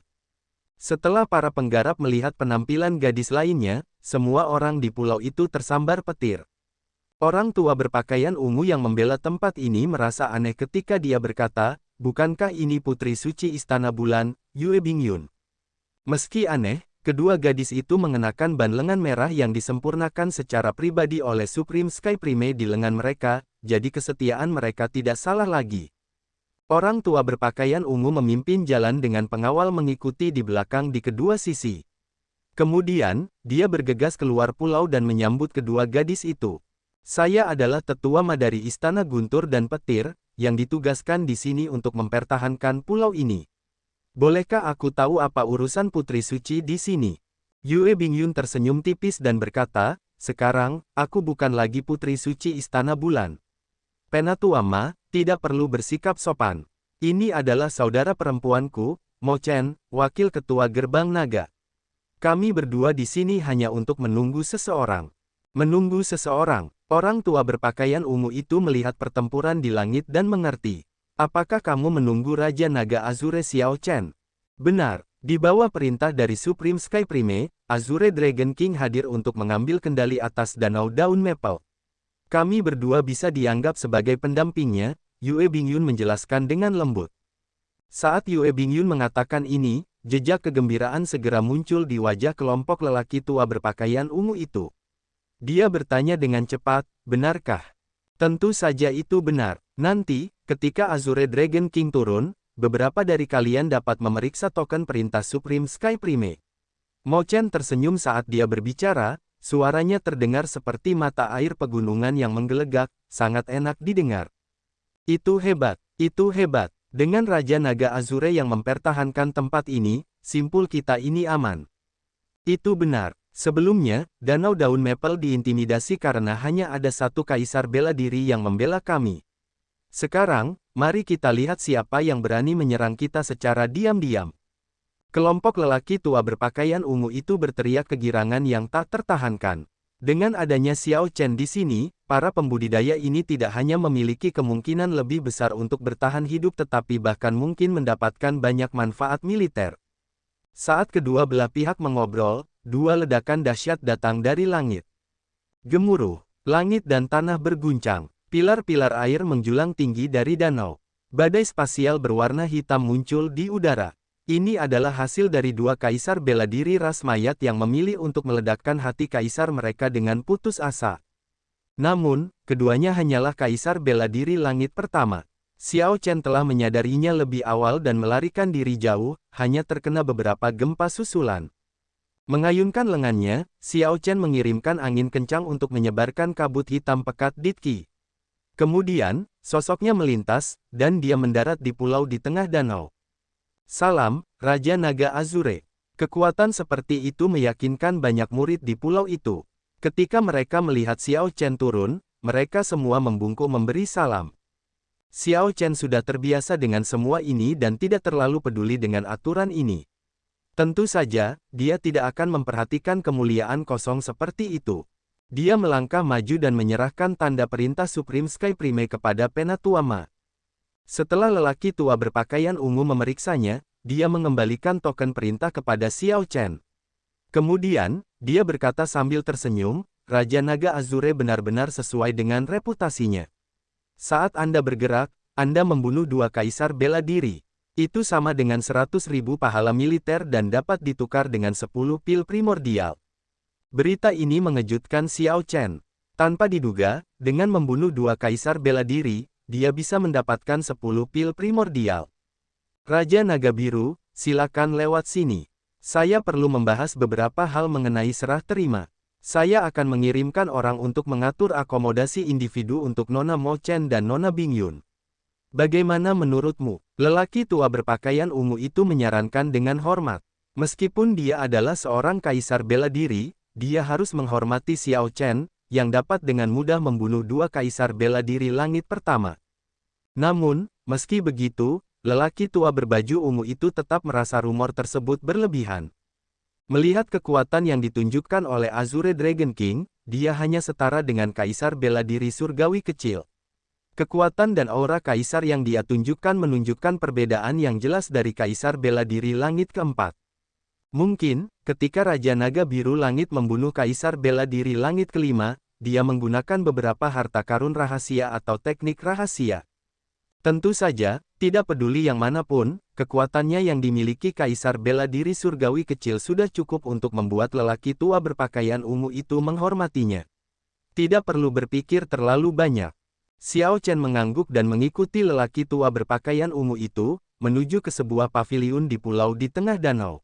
Setelah para penggarap melihat penampilan gadis lainnya, semua orang di pulau itu tersambar petir. Orang tua berpakaian ungu yang membela tempat ini merasa aneh ketika dia berkata, "Bukankah ini putri suci Istana Bulan, Yue Bingyun?" Meski aneh, kedua gadis itu mengenakan ban lengan merah yang disempurnakan secara pribadi oleh Supreme Sky Prime di lengan mereka, jadi kesetiaan mereka tidak salah lagi. Orang tua berpakaian ungu memimpin jalan dengan pengawal mengikuti di belakang di kedua sisi. Kemudian, dia bergegas keluar pulau dan menyambut kedua gadis itu. "Saya adalah tetua dari Istana Guntur dan Petir, yang ditugaskan di sini untuk mempertahankan pulau ini. Bolehkah aku tahu apa urusan Putri Suci di sini?" Yue Bingyun tersenyum tipis dan berkata, "Sekarang, aku bukan lagi Putri Suci Istana Bulan. Penatua Ma, tidak perlu bersikap sopan. Ini adalah saudara perempuanku, Mo Chen, wakil ketua Gerbang Naga. Kami berdua di sini hanya untuk menunggu seseorang." Menunggu seseorang. Orang tua berpakaian ungu itu melihat pertempuran di langit dan mengerti. "Apakah kamu menunggu Raja Naga Azure Xiao Chen?" "Benar. Di bawah perintah dari Supreme Sky Prime, Azure Dragon King hadir untuk mengambil kendali atas Danau Daun Maple. Kami berdua bisa dianggap sebagai pendampingnya," Yue Bingyun menjelaskan dengan lembut. Saat Yue Bingyun mengatakan ini, jejak kegembiraan segera muncul di wajah kelompok lelaki tua berpakaian ungu itu. Dia bertanya dengan cepat, "Benarkah?" "Tentu saja itu benar. Nanti, ketika Azure Dragon King turun, beberapa dari kalian dapat memeriksa token perintah Supreme Sky Prime." Mo Chen tersenyum saat dia berbicara, suaranya terdengar seperti mata air pegunungan yang menggelegak, sangat enak didengar. "Itu hebat, itu hebat. Dengan Raja Naga Azure yang mempertahankan tempat ini, simpul kita ini aman." "Itu benar. Sebelumnya, Danau Daun Maple diintimidasi karena hanya ada satu kaisar bela diri yang membela kami. Sekarang, mari kita lihat siapa yang berani menyerang kita secara diam-diam." Kelompok lelaki tua berpakaian ungu itu berteriak kegirangan yang tak tertahankan. Dengan adanya Xiao Chen di sini, para pembudidaya ini tidak hanya memiliki kemungkinan lebih besar untuk bertahan hidup tetapi bahkan mungkin mendapatkan banyak manfaat militer. Saat kedua belah pihak mengobrol, dua ledakan dahsyat datang dari langit. Gemuruh, langit dan tanah berguncang. Pilar-pilar air menjulang tinggi dari danau. Badai spasial berwarna hitam muncul di udara. Ini adalah hasil dari dua kaisar bela diri ras mayat yang memilih untuk meledakkan hati kaisar mereka dengan putus asa. Namun, keduanya hanyalah kaisar bela diri langit pertama. Xiao Chen telah menyadarinya lebih awal dan melarikan diri jauh, hanya terkena beberapa gempa susulan. Mengayunkan lengannya, Xiao Chen mengirimkan angin kencang untuk menyebarkan kabut hitam pekat di Qi. Kemudian, sosoknya melintas, dan dia mendarat di pulau di tengah danau. "Salam, Raja Naga Azure." Kekuatan seperti itu meyakinkan banyak murid di pulau itu. Ketika mereka melihat Xiao Chen turun, mereka semua membungkuk memberi salam. Xiao Chen sudah terbiasa dengan semua ini dan tidak terlalu peduli dengan aturan ini. Tentu saja, dia tidak akan memperhatikan kemuliaan kosong seperti itu. Dia melangkah maju dan menyerahkan tanda perintah Supreme Sky Prime kepada Penatua Ma. Setelah lelaki tua berpakaian ungu memeriksanya, dia mengembalikan token perintah kepada Xiao Chen. Kemudian, dia berkata sambil tersenyum, Raja Naga Azure benar-benar sesuai dengan reputasinya. Saat Anda bergerak, Anda membunuh 2 kaisar bela diri. Itu sama dengan 100.000 pahala militer dan dapat ditukar dengan 10 pil primordial. Berita ini mengejutkan Xiao Chen. Tanpa diduga, dengan membunuh 2 kaisar bela diri, dia bisa mendapatkan 10 pil primordial. Raja Naga Biru, silakan lewat sini. Saya perlu membahas beberapa hal mengenai serah terima. Saya akan mengirimkan orang untuk mengatur akomodasi individu untuk Nona Mo Chen dan Nona Bingyun. Bagaimana menurutmu? Lelaki tua berpakaian ungu itu menyarankan dengan hormat. Meskipun dia adalah seorang kaisar bela diri, dia harus menghormati Xiao Chen, yang dapat dengan mudah membunuh 2 kaisar bela diri langit pertama. Namun, meski begitu, lelaki tua berbaju ungu itu tetap merasa rumor tersebut berlebihan. Melihat kekuatan yang ditunjukkan oleh Azure Dragon King, dia hanya setara dengan kaisar bela diri surgawi kecil. Kekuatan dan aura kaisar yang dia tunjukkan menunjukkan perbedaan yang jelas dari kaisar bela diri langit keempat. Mungkin, ketika Raja Naga Biru Langit membunuh kaisar bela diri langit kelima, dia menggunakan beberapa harta karun rahasia atau teknik rahasia. Tentu saja, tidak peduli yang manapun, kekuatannya yang dimiliki kaisar bela diri surgawi kecil sudah cukup untuk membuat lelaki tua berpakaian ungu itu menghormatinya. Tidak perlu berpikir terlalu banyak. Xiao Chen mengangguk dan mengikuti lelaki tua berpakaian ungu itu, menuju ke sebuah paviliun di pulau di tengah danau.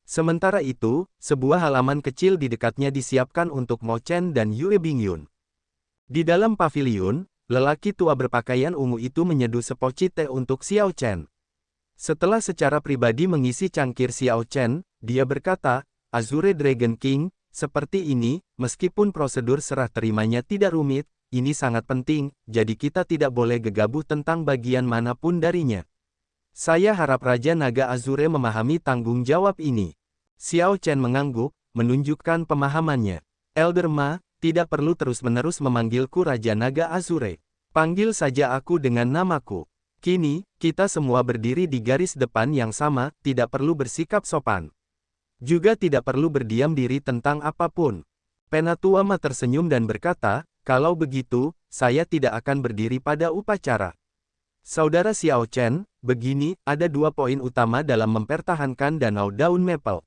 Sementara itu, sebuah halaman kecil di dekatnya disiapkan untuk Mo Chen dan Yue Bingyun. Di dalam paviliun, lelaki tua berpakaian ungu itu menyeduh sepoci teh untuk Xiao Chen. Setelah secara pribadi mengisi cangkir Xiao Chen, dia berkata, Azure Dragon King, seperti ini, meskipun prosedur serah terimanya tidak rumit, ini sangat penting, jadi kita tidak boleh gegabah tentang bagian manapun darinya. Saya harap Raja Naga Azure memahami tanggung jawab ini. Xiao Chen mengangguk, menunjukkan pemahamannya. Elder Ma, tidak perlu terus-menerus memanggilku Raja Naga Azure. Panggil saja aku dengan namaku. Kini, kita semua berdiri di garis depan yang sama, tidak perlu bersikap sopan. Juga tidak perlu berdiam diri tentang apapun. Penatua Ma tersenyum dan berkata, kalau begitu, saya tidak akan berdiri pada upacara. Saudara Xiao Chen, begini, ada 2 poin utama dalam mempertahankan Danau Daun Maple.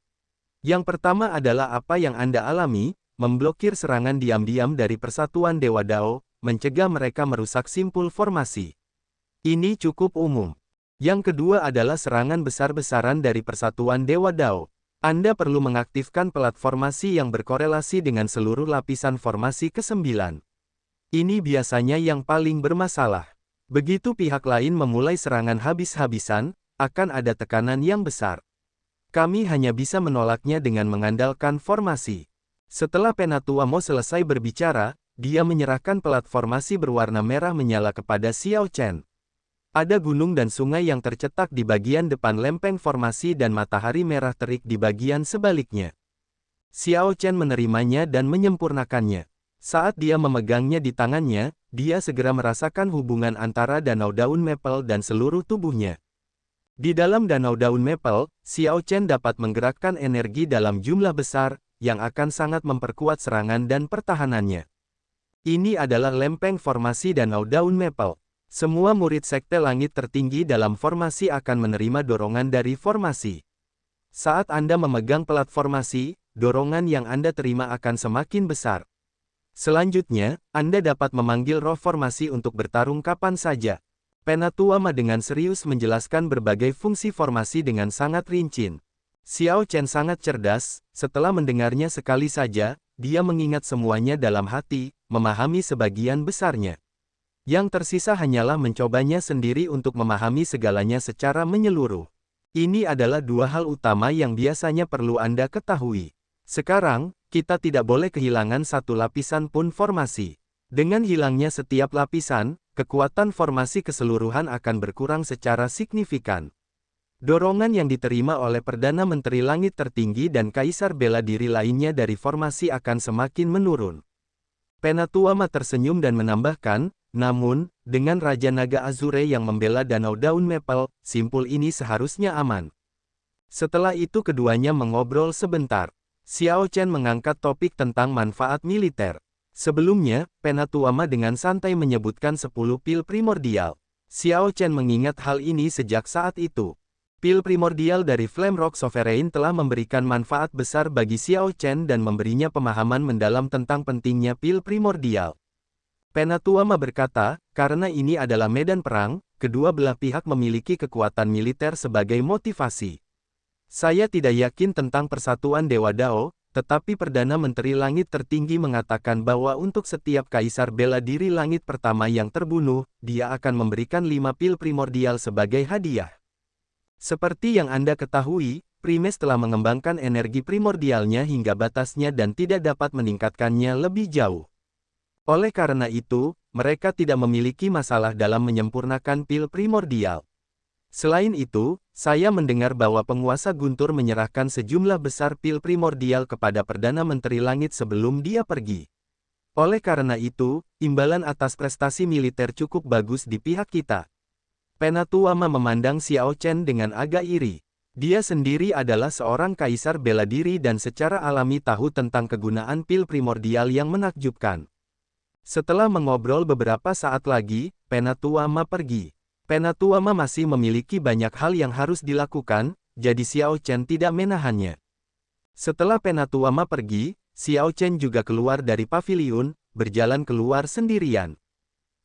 Yang pertama adalah apa yang Anda alami, memblokir serangan diam-diam dari Persatuan Dewa Dao, mencegah mereka merusak simpul formasi. Ini cukup umum. Yang kedua adalah serangan besar-besaran dari Persatuan Dewa Dao. Anda perlu mengaktifkan platformasi yang berkorelasi dengan seluruh lapisan formasi ke-9. Ini biasanya yang paling bermasalah. Begitu pihak lain memulai serangan habis-habisan, akan ada tekanan yang besar. Kami hanya bisa menolaknya dengan mengandalkan formasi. Setelah Penatua Mo selesai berbicara, dia menyerahkan platformasi berwarna merah menyala kepada Xiao Chen. Ada gunung dan sungai yang tercetak di bagian depan lempeng formasi dan matahari merah terik di bagian sebaliknya. Xiao Chen menerimanya dan menyempurnakannya. Saat dia memegangnya di tangannya, dia segera merasakan hubungan antara Danau Daun Maple dan seluruh tubuhnya. Di dalam Danau Daun Maple, Xiao Chen dapat menggerakkan energi dalam jumlah besar, yang akan sangat memperkuat serangan dan pertahanannya. Ini adalah lempeng formasi Danau Daun Maple. Semua murid Sekte Langit tertinggi dalam formasi akan menerima dorongan dari formasi. Saat Anda memegang platformasi, dorongan yang Anda terima akan semakin besar. Selanjutnya, Anda dapat memanggil roh formasi untuk bertarung kapan saja. Penatua Ma dengan serius menjelaskan berbagai fungsi formasi dengan sangat rinci. Xiao Chen sangat cerdas, setelah mendengarnya sekali saja, dia mengingat semuanya dalam hati, memahami sebagian besarnya. Yang tersisa hanyalah mencobanya sendiri untuk memahami segalanya secara menyeluruh. Ini adalah 2 hal utama yang biasanya perlu Anda ketahui. Sekarang, kita tidak boleh kehilangan satu lapisan pun formasi. Dengan hilangnya setiap lapisan, kekuatan formasi keseluruhan akan berkurang secara signifikan. Dorongan yang diterima oleh Perdana Menteri Langit Tertinggi dan Kaisar Bela Diri lainnya dari formasi akan semakin menurun. Penatua Ma tersenyum dan menambahkan, namun, dengan Raja Naga Azure yang membela Danau Daun Maple, simpul ini seharusnya aman. Setelah itu keduanya mengobrol sebentar. Xiao Chen mengangkat topik tentang manfaat militer. Sebelumnya, Penatuama dengan santai menyebutkan 10 pil primordial. Xiao Chen mengingat hal ini sejak saat itu. Pil primordial dari Flame Rock Sovereign telah memberikan manfaat besar bagi Xiao Chen dan memberinya pemahaman mendalam tentang pentingnya pil primordial. Penatuama berkata, karena ini adalah medan perang, kedua belah pihak memiliki kekuatan militer sebagai motivasi. Saya tidak yakin tentang persatuan Dewa Dao, tetapi Perdana Menteri Langit Tertinggi mengatakan bahwa untuk setiap kaisar bela diri langit pertama yang terbunuh, dia akan memberikan 5 pil primordial sebagai hadiah. Seperti yang Anda ketahui, Primes telah mengembangkan energi primordialnya hingga batasnya dan tidak dapat meningkatkannya lebih jauh. Oleh karena itu, mereka tidak memiliki masalah dalam menyempurnakan pil primordial. Selain itu, saya mendengar bahwa penguasa Guntur menyerahkan sejumlah besar pil primordial kepada Perdana Menteri Langit sebelum dia pergi. Oleh karena itu, imbalan atas prestasi militer cukup bagus di pihak kita. Penatuama memandang Xiao Chen dengan agak iri. Dia sendiri adalah seorang kaisar bela diri dan secara alami tahu tentang kegunaan pil primordial yang menakjubkan. Setelah mengobrol beberapa saat lagi, Penatuama pergi. Penatuama masih memiliki banyak hal yang harus dilakukan, jadi Xiao Chen tidak menahannya. Setelah Penatuama pergi, Xiao Chen juga keluar dari paviliun, berjalan keluar sendirian.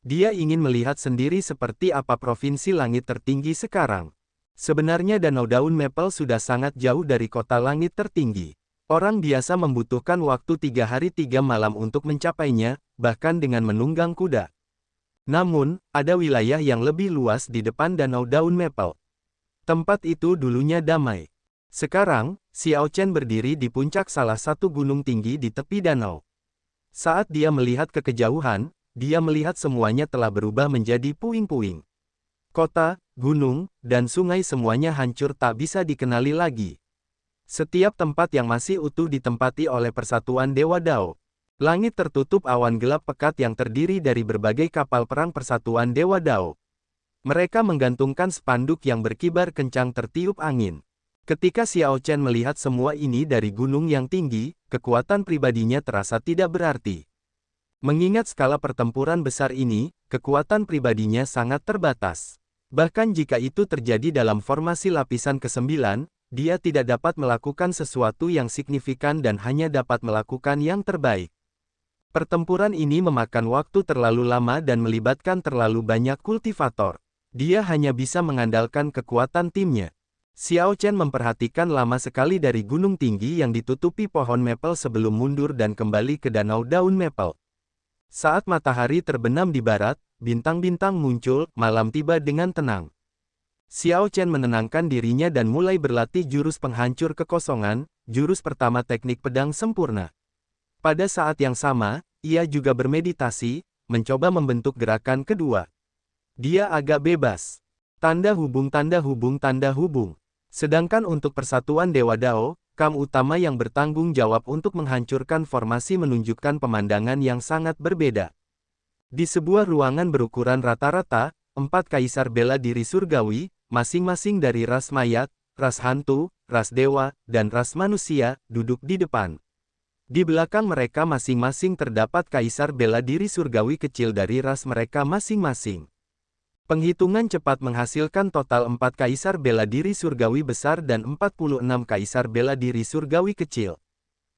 Dia ingin melihat sendiri seperti apa provinsi langit tertinggi sekarang. Sebenarnya Danau Daun Maple sudah sangat jauh dari kota langit tertinggi. Orang biasa membutuhkan waktu 3 hari 3 malam untuk mencapainya, bahkan dengan menunggang kuda. Namun, ada wilayah yang lebih luas di depan Danau Daun Maple. Tempat itu dulunya damai. Sekarang, Xiao Chen berdiri di puncak salah satu gunung tinggi di tepi danau. Saat dia melihat ke kejauhan, dia melihat semuanya telah berubah menjadi puing-puing. Kota, gunung, dan sungai semuanya hancur tak bisa dikenali lagi. Setiap tempat yang masih utuh ditempati oleh persatuan Dewa Dao. Langit tertutup awan gelap pekat yang terdiri dari berbagai kapal perang persatuan Dewa Dao. Mereka menggantungkan spanduk yang berkibar kencang tertiup angin. Ketika Xiao Chen melihat semua ini dari gunung yang tinggi, kekuatan pribadinya terasa tidak berarti. Mengingat skala pertempuran besar ini, kekuatan pribadinya sangat terbatas. Bahkan jika itu terjadi dalam formasi lapisan ke-9, dia tidak dapat melakukan sesuatu yang signifikan dan hanya dapat melakukan yang terbaik. Pertempuran ini memakan waktu terlalu lama dan melibatkan terlalu banyak kultivator. Dia hanya bisa mengandalkan kekuatan timnya. Xiao Chen memperhatikan lama sekali dari gunung tinggi yang ditutupi pohon maple sebelum mundur dan kembali ke Danau Daun Maple. Saat matahari terbenam di barat, bintang-bintang muncul, malam tiba dengan tenang. Xiao Chen menenangkan dirinya dan mulai berlatih jurus penghancur kekosongan, jurus pertama teknik pedang sempurna. Pada saat yang sama, ia juga bermeditasi, mencoba membentuk gerakan kedua. Dia agak bebas. Tanda hubung tanda hubung tanda hubung. Sedangkan untuk persatuan Dewa Dao, kam utama yang bertanggung jawab untuk menghancurkan formasi menunjukkan pemandangan yang sangat berbeda. Di sebuah ruangan berukuran rata-rata, 4 kaisar bela diri surgawi, masing-masing dari ras mayat, ras hantu, ras dewa, dan ras manusia, duduk di depan. Di belakang mereka masing-masing terdapat kaisar bela diri surgawi kecil dari ras mereka masing-masing. Penghitungan cepat menghasilkan total 4 kaisar bela diri surgawi besar dan 46 kaisar bela diri surgawi kecil.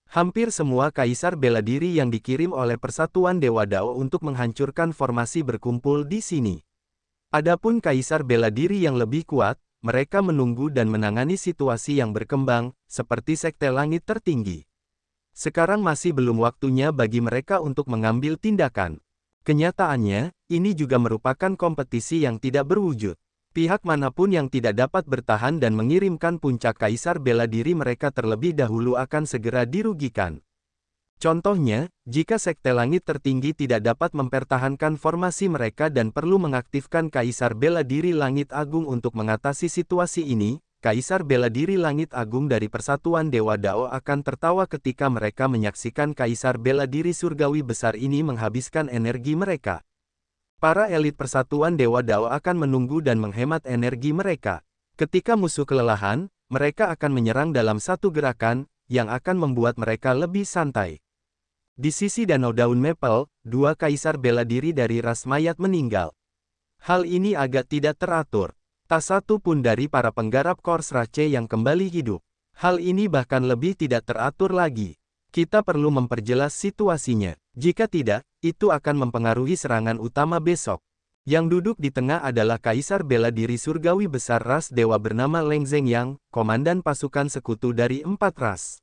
Hampir semua kaisar bela diri yang dikirim oleh Persatuan Dewa Dao untuk menghancurkan formasi berkumpul di sini. Adapun kaisar bela diri yang lebih kuat, mereka menunggu dan menangani situasi yang berkembang, seperti Sekte Langit Tertinggi. Sekarang masih belum waktunya bagi mereka untuk mengambil tindakan. Kenyataannya, ini juga merupakan kompetisi yang tidak berwujud. Pihak manapun yang tidak dapat bertahan dan mengirimkan puncak kaisar bela diri mereka terlebih dahulu akan segera dirugikan. Contohnya, jika Sekte Langit Tertinggi tidak dapat mempertahankan formasi mereka dan perlu mengaktifkan Kaisar Bela Diri Langit Agung untuk mengatasi situasi ini, Kaisar Bela Diri Langit Agung dari Persatuan Dewa Dao akan tertawa ketika mereka menyaksikan Kaisar Bela Diri Surgawi besar ini menghabiskan energi mereka. Para elit Persatuan Dewa Dao akan menunggu dan menghemat energi mereka. Ketika musuh kelelahan, mereka akan menyerang dalam satu gerakan, yang akan membuat mereka lebih santai. Di sisi Danau Daun Maple, dua kaisar bela diri dari ras mayat meninggal. Hal ini agak tidak teratur. Tak satu pun dari para penggarap Kors Rache yang kembali hidup. Hal ini bahkan lebih tidak teratur lagi. Kita perlu memperjelas situasinya. Jika tidak, itu akan mempengaruhi serangan utama besok. Yang duduk di tengah adalah Kaisar Bela Diri Surgawi Besar ras dewa bernama Leng Zhengyang, komandan pasukan sekutu dari 4 ras.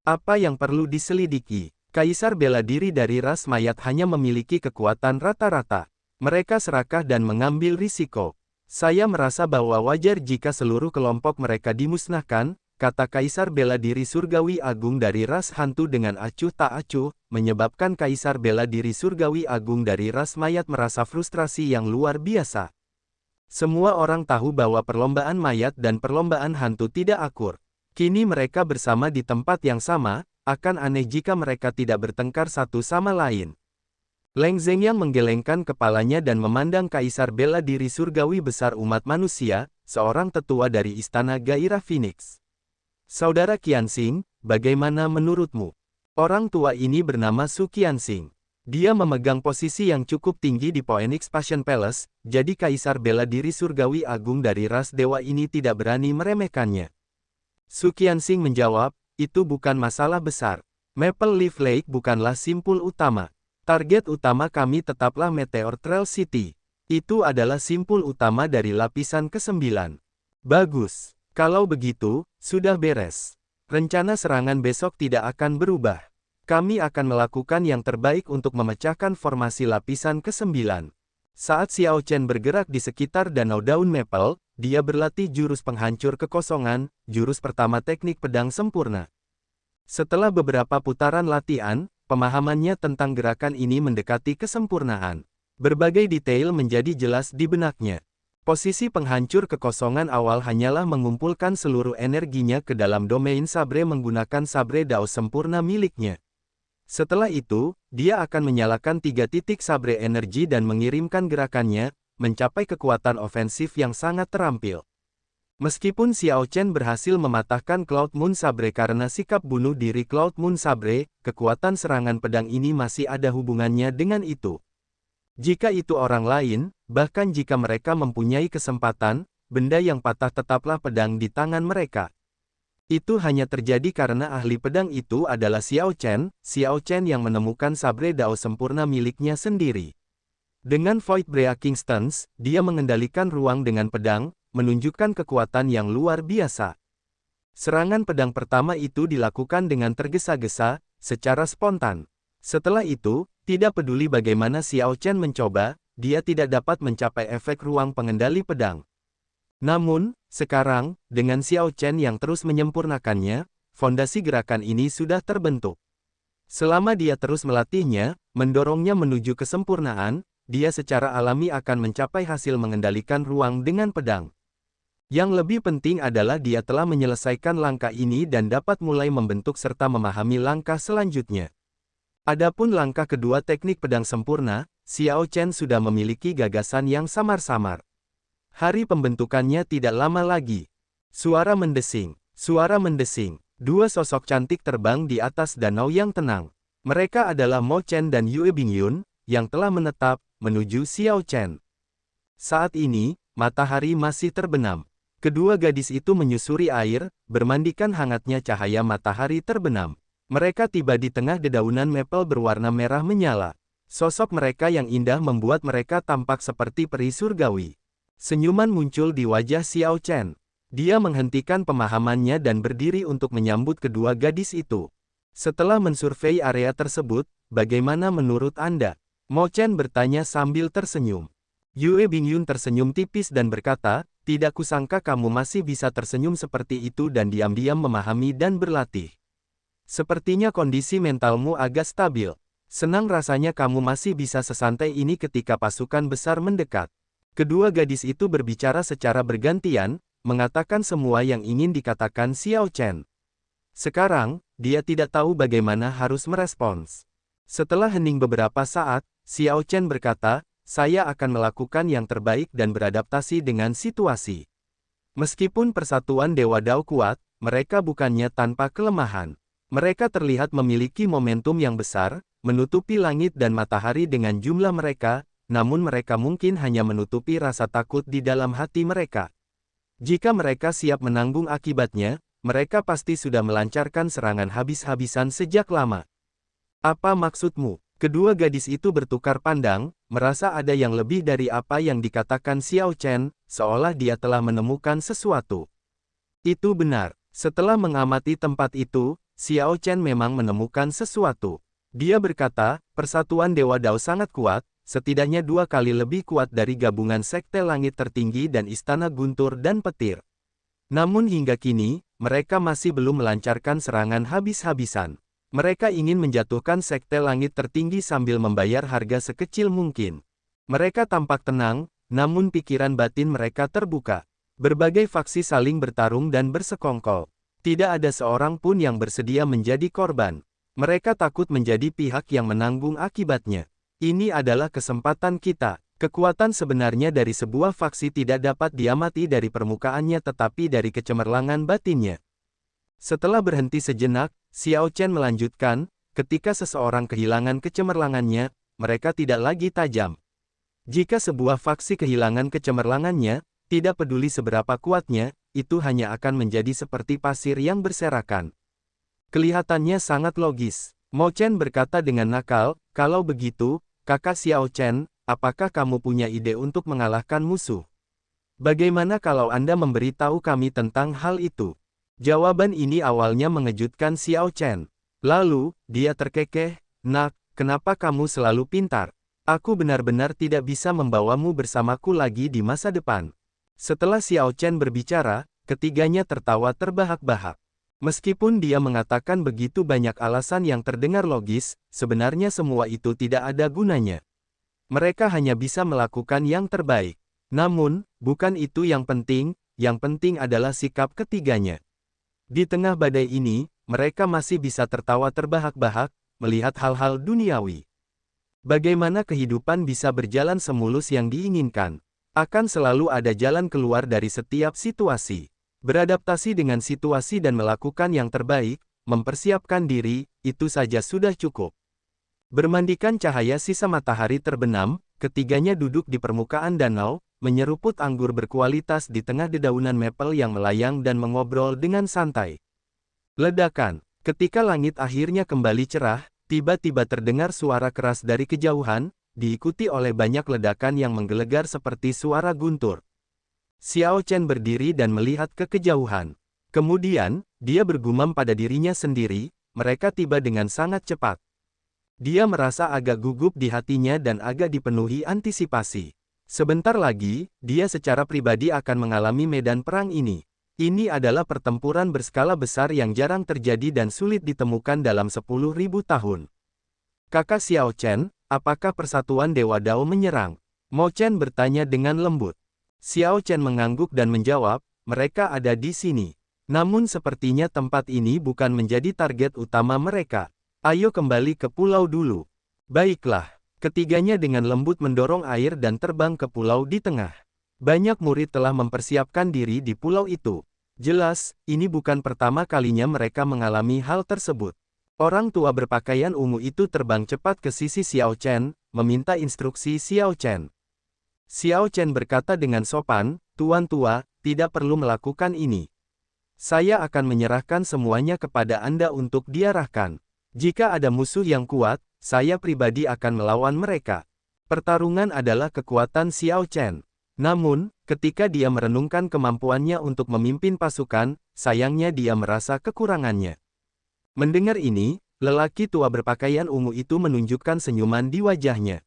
Apa yang perlu diselidiki? Kaisar bela diri dari ras mayat hanya memiliki kekuatan rata-rata. Mereka serakah dan mengambil risiko. Saya merasa bahwa wajar jika seluruh kelompok mereka dimusnahkan, kata Kaisar Bela Diri Surgawi Agung dari ras hantu dengan acuh tak acuh, menyebabkan Kaisar Bela Diri Surgawi Agung dari ras mayat merasa frustrasi yang luar biasa. Semua orang tahu bahwa perlombaan mayat dan perlombaan hantu tidak akur. Kini mereka bersama di tempat yang sama, akan aneh jika mereka tidak bertengkar satu sama lain. Leng Zhengyang menggelengkan kepalanya dan memandang Kaisar Bela Diri Surgawi Besar umat manusia, seorang tetua dari Istana Gairah Phoenix. Saudara Qianxing, bagaimana menurutmu? Orang tua ini bernama Su Qianxing. Dia memegang posisi yang cukup tinggi di Phoenix Passion Palace, jadi Kaisar Bela Diri Surgawi Agung dari ras dewa ini tidak berani meremehkannya. Su Qianxing menjawab, itu bukan masalah besar. Maple Leaf Lake bukanlah simpul utama. Target utama kami tetaplah Meteor Trail City. Itu adalah simpul utama dari lapisan ke-9. Bagus. Kalau begitu, sudah beres. Rencana serangan besok tidak akan berubah. Kami akan melakukan yang terbaik untuk memecahkan formasi lapisan ke-9. Saat Xiao Chen bergerak di sekitar Danau Daun Maple, dia berlatih jurus penghancur kekosongan, jurus pertama teknik pedang sempurna. Setelah beberapa putaran latihan, pemahamannya tentang gerakan ini mendekati kesempurnaan. Berbagai detail menjadi jelas di benaknya. Posisi penghancur kekosongan awal hanyalah mengumpulkan seluruh energinya ke dalam domain sabre menggunakan sabre dao sempurna miliknya. Setelah itu, dia akan menyalakan 3 titik sabre energi dan mengirimkan gerakannya, mencapai kekuatan ofensif yang sangat terampil. Meskipun Xiao Chen berhasil mematahkan Cloud Moon Sabre karena sikap bunuh diri Cloud Moon Sabre, kekuatan serangan pedang ini masih ada hubungannya dengan itu. Jika itu orang lain, bahkan jika mereka mempunyai kesempatan, benda yang patah tetaplah pedang di tangan mereka. Itu hanya terjadi karena ahli pedang itu adalah Xiao Chen yang menemukan sabre dao sempurna miliknya sendiri. Dengan Void Breaking Stance, dia mengendalikan ruang dengan pedang, menunjukkan kekuatan yang luar biasa. Serangan pedang pertama itu dilakukan dengan tergesa-gesa, secara spontan. Setelah itu, tidak peduli bagaimana Xiao Chen mencoba, dia tidak dapat mencapai efek ruang pengendali pedang. Namun, sekarang, dengan Xiao Chen yang terus menyempurnakannya, fondasi gerakan ini sudah terbentuk. Selama dia terus melatihnya, mendorongnya menuju kesempurnaan, dia secara alami akan mencapai hasil mengendalikan ruang dengan pedang. Yang lebih penting adalah dia telah menyelesaikan langkah ini dan dapat mulai membentuk serta memahami langkah selanjutnya. Adapun langkah kedua teknik pedang sempurna, Xiao Chen sudah memiliki gagasan yang samar-samar. Hari pembentukannya tidak lama lagi. Suara mendesing. Dua sosok cantik terbang di atas danau yang tenang. Mereka adalah Mo Chen dan Yue Bingyun, yang telah menetap, menuju Xiao Chen. Saat ini, matahari masih terbenam. Kedua gadis itu menyusuri air, bermandikan hangatnya cahaya matahari terbenam. Mereka tiba di tengah dedaunan maple berwarna merah menyala. Sosok mereka yang indah membuat mereka tampak seperti peri surgawi. Senyuman muncul di wajah Xiao Chen. Dia menghentikan pemahamannya dan berdiri untuk menyambut kedua gadis itu. Setelah mensurvei area tersebut, bagaimana menurut Anda? Mo Chen bertanya sambil tersenyum. Yue Bingyun tersenyum tipis dan berkata, tidak kusangka kamu masih bisa tersenyum seperti itu dan diam-diam memahami dan berlatih. Sepertinya kondisi mentalmu agak stabil. Senang rasanya kamu masih bisa sesantai ini ketika pasukan besar mendekat. Kedua gadis itu berbicara secara bergantian, mengatakan semua yang ingin dikatakan Xiao Chen. Sekarang, dia tidak tahu bagaimana harus merespons. Setelah hening beberapa saat, Xiao Chen berkata, saya akan melakukan yang terbaik dan beradaptasi dengan situasi. Meskipun persatuan Dewa Dao kuat, mereka bukannya tanpa kelemahan. Mereka terlihat memiliki momentum yang besar, menutupi langit dan matahari dengan jumlah mereka, namun mereka mungkin hanya menutupi rasa takut di dalam hati mereka. Jika mereka siap menanggung akibatnya, mereka pasti sudah melancarkan serangan habis-habisan sejak lama. Apa maksudmu? Kedua gadis itu bertukar pandang, merasa ada yang lebih dari apa yang dikatakan Xiao Chen, seolah dia telah menemukan sesuatu. Itu benar. Setelah mengamati tempat itu, Xiao Chen memang menemukan sesuatu. Dia berkata, persatuan Dewa Dao sangat kuat, setidaknya 2 kali lebih kuat dari gabungan Sekte Langit Tertinggi dan Istana Guntur dan Petir. Namun hingga kini, mereka masih belum melancarkan serangan habis-habisan. Mereka ingin menjatuhkan Sekte Langit Tertinggi sambil membayar harga sekecil mungkin. Mereka tampak tenang, namun pikiran batin mereka terbuka. Berbagai faksi saling bertarung dan bersekongkol. Tidak ada seorang pun yang bersedia menjadi korban. Mereka takut menjadi pihak yang menanggung akibatnya. Ini adalah kesempatan kita. Kekuatan sebenarnya dari sebuah faksi tidak dapat diamati dari permukaannya tetapi dari kecemerlangan batinnya. Setelah berhenti sejenak, Xiao Chen melanjutkan, ketika seseorang kehilangan kecemerlangannya, mereka tidak lagi tajam. Jika sebuah faksi kehilangan kecemerlangannya, tidak peduli seberapa kuatnya, itu hanya akan menjadi seperti pasir yang berserakan. Kelihatannya sangat logis. Mo Chen berkata dengan nakal, kalau begitu, kakak Xiao Chen, apakah kamu punya ide untuk mengalahkan musuh? Bagaimana kalau Anda memberitahu kami tentang hal itu? Jawaban ini awalnya mengejutkan Xiao Chen. Lalu, dia terkekeh, "Nak, kenapa kamu selalu pintar? Aku benar-benar tidak bisa membawamu bersamaku lagi di masa depan." Setelah Xiao Chen berbicara, ketiganya tertawa terbahak-bahak. Meskipun dia mengatakan begitu banyak alasan yang terdengar logis, sebenarnya semua itu tidak ada gunanya. Mereka hanya bisa melakukan yang terbaik. Namun, bukan itu yang penting adalah sikap ketiganya. Di tengah badai ini, mereka masih bisa tertawa terbahak-bahak, melihat hal-hal duniawi. Bagaimana kehidupan bisa berjalan semulus yang diinginkan? Akan selalu ada jalan keluar dari setiap situasi. Beradaptasi dengan situasi dan melakukan yang terbaik, mempersiapkan diri, itu saja sudah cukup. Bermandikan cahaya sisa matahari terbenam, ketiganya duduk di permukaan danau, menyeruput anggur berkualitas di tengah dedaunan maple yang melayang dan mengobrol dengan santai. Ledakan. Ketika langit akhirnya kembali cerah, tiba-tiba terdengar suara keras dari kejauhan, diikuti oleh banyak ledakan yang menggelegar seperti suara guntur. Xiao Chen berdiri dan melihat ke kejauhan. Kemudian, dia bergumam pada dirinya sendiri, mereka tiba dengan sangat cepat. Dia merasa agak gugup di hatinya dan agak dipenuhi antisipasi. Sebentar lagi, dia secara pribadi akan mengalami medan perang ini. Ini adalah pertempuran berskala besar yang jarang terjadi dan sulit ditemukan dalam 10.000 tahun. Kakak Xiao Chen, apakah persatuan Dewa Dao menyerang? Mo Chen bertanya dengan lembut. Xiao Chen mengangguk dan menjawab, mereka ada di sini. Namun sepertinya tempat ini bukan menjadi target utama mereka. Ayo kembali ke pulau dulu. Baiklah. Ketiganya dengan lembut mendorong air dan terbang ke pulau di tengah. Banyak murid telah mempersiapkan diri di pulau itu. Jelas, ini bukan pertama kalinya mereka mengalami hal tersebut. Orang tua berpakaian ungu itu terbang cepat ke sisi Xiao Chen, meminta instruksi Xiao Chen. Xiao Chen berkata dengan sopan, "Tuan tua, tidak perlu melakukan ini. Saya akan menyerahkan semuanya kepada Anda untuk diarahkan. Jika ada musuh yang kuat, saya pribadi akan melawan mereka." Pertarungan adalah kekuatan Xiao Chen. Namun, ketika dia merenungkan kemampuannya untuk memimpin pasukan, sayangnya dia merasa kekurangannya. Mendengar ini, lelaki tua berpakaian ungu itu menunjukkan senyuman di wajahnya.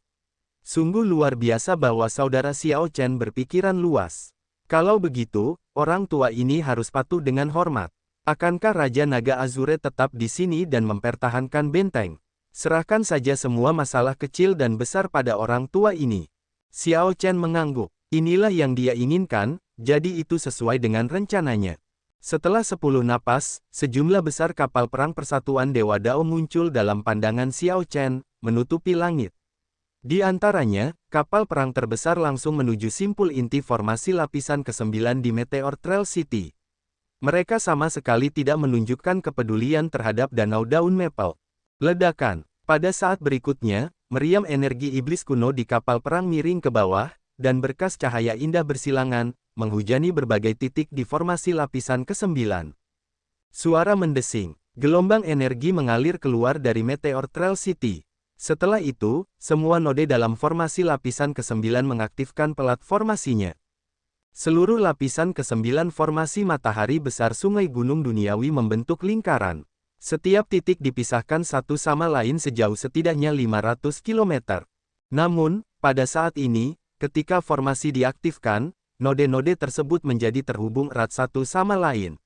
Sungguh luar biasa bahwa saudara Xiao Chen berpikiran luas. Kalau begitu, orang tua ini harus patuh dengan hormat. Akankah Raja Naga Azure tetap di sini dan mempertahankan benteng? Serahkan saja semua masalah kecil dan besar pada orang tua ini. Xiao Chen mengangguk. Inilah yang dia inginkan, jadi itu sesuai dengan rencananya. Setelah 10 napas, sejumlah besar kapal perang persatuan Dewa Dao muncul dalam pandangan Xiao Chen, menutupi langit. Di antaranya, kapal perang terbesar langsung menuju simpul inti formasi lapisan ke-9 di Meteor Trail City. Mereka sama sekali tidak menunjukkan kepedulian terhadap Danau Daun Maple. Ledakan. Pada saat berikutnya, meriam energi iblis kuno di kapal perang miring ke bawah, dan berkas cahaya indah bersilangan, menghujani berbagai titik di formasi lapisan ke-9. Suara mendesing. Gelombang energi mengalir keluar dari Meteor Trail City. Setelah itu, semua node dalam formasi lapisan ke-9 mengaktifkan pelat formasinya. Seluruh lapisan ke-9 formasi matahari besar sungai gunung duniawi membentuk lingkaran. Setiap titik dipisahkan satu sama lain sejauh setidaknya 500 km. Namun, pada saat ini, ketika formasi diaktifkan, node-node tersebut menjadi terhubung erat satu sama lain.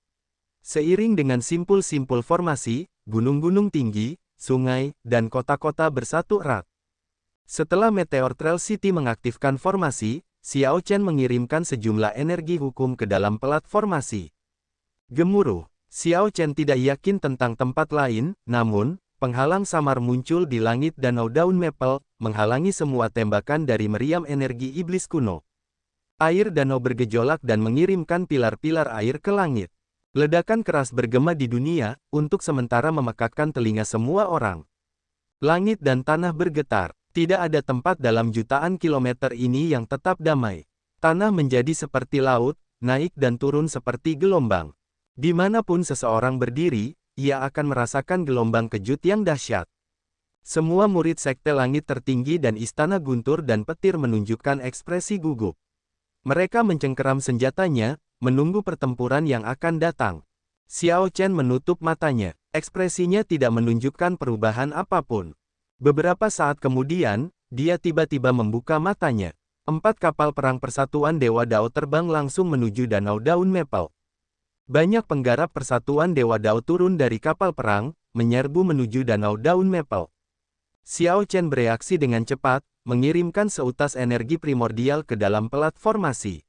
Seiring dengan simpul-simpul formasi, gunung-gunung tinggi, sungai, dan kota-kota bersatu erat. Setelah Meteor Trail City mengaktifkan formasi, Xiao Chen mengirimkan sejumlah energi hukum ke dalam pelat formasi. Gemuruh. Xiao Chen tidak yakin tentang tempat lain, namun, penghalang samar muncul di langit Danau Daun Maple, menghalangi semua tembakan dari meriam energi iblis kuno. Air danau bergejolak dan mengirimkan pilar-pilar air ke langit. Ledakan keras bergema di dunia, untuk sementara memekakkan telinga semua orang. Langit dan tanah bergetar. Tidak ada tempat dalam jutaan kilometer ini yang tetap damai. Tanah menjadi seperti laut, naik dan turun seperti gelombang. Dimanapun seseorang berdiri, ia akan merasakan gelombang kejut yang dahsyat. Semua murid Sekte Langit Tertinggi dan Istana Guntur dan Petir menunjukkan ekspresi gugup. Mereka mencengkeram senjatanya, menunggu pertempuran yang akan datang. Xiao Chen menutup matanya. Ekspresinya tidak menunjukkan perubahan apapun. Beberapa saat kemudian, dia tiba-tiba membuka matanya. 4 kapal perang Persatuan Dewa Dao terbang langsung menuju Danau Daun Maple. Banyak penggarap Persatuan Dewa Dao turun dari kapal perang, menyerbu menuju Danau Daun Maple. Xiao Chen bereaksi dengan cepat, mengirimkan seutas energi primordial ke dalam pelat formasi.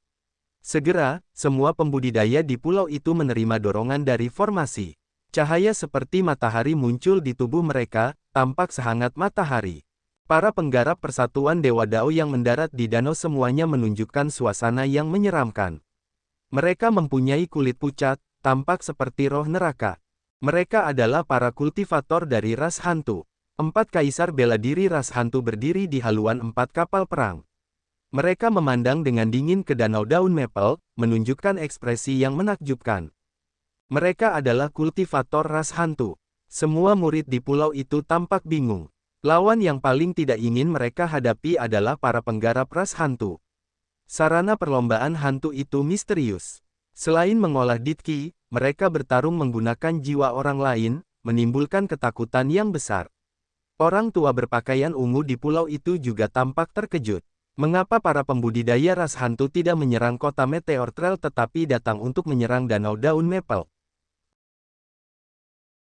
Segera, semua pembudidaya di pulau itu menerima dorongan dari formasi. Cahaya seperti matahari muncul di tubuh mereka, tampak sehangat matahari. Para penggarap Persatuan Dewa Dao yang mendarat di danau semuanya menunjukkan suasana yang menyeramkan. Mereka mempunyai kulit pucat, tampak seperti roh neraka. Mereka adalah para kultivator dari ras hantu. 4 kaisar bela diri ras hantu berdiri di haluan 4 kapal perang. Mereka memandang dengan dingin ke Danau Daun Maple, menunjukkan ekspresi yang menakjubkan. Mereka adalah kultivator ras hantu. Semua murid di pulau itu tampak bingung. Lawan yang paling tidak ingin mereka hadapi adalah para penggarap ras hantu. Sarana perlombaan hantu itu misterius. Selain mengolah ditki, mereka bertarung menggunakan jiwa orang lain, menimbulkan ketakutan yang besar. Orang tua berpakaian ungu di pulau itu juga tampak terkejut. Mengapa para pembudidaya ras hantu tidak menyerang kota Meteor Trail tetapi datang untuk menyerang Danau Daun Maple?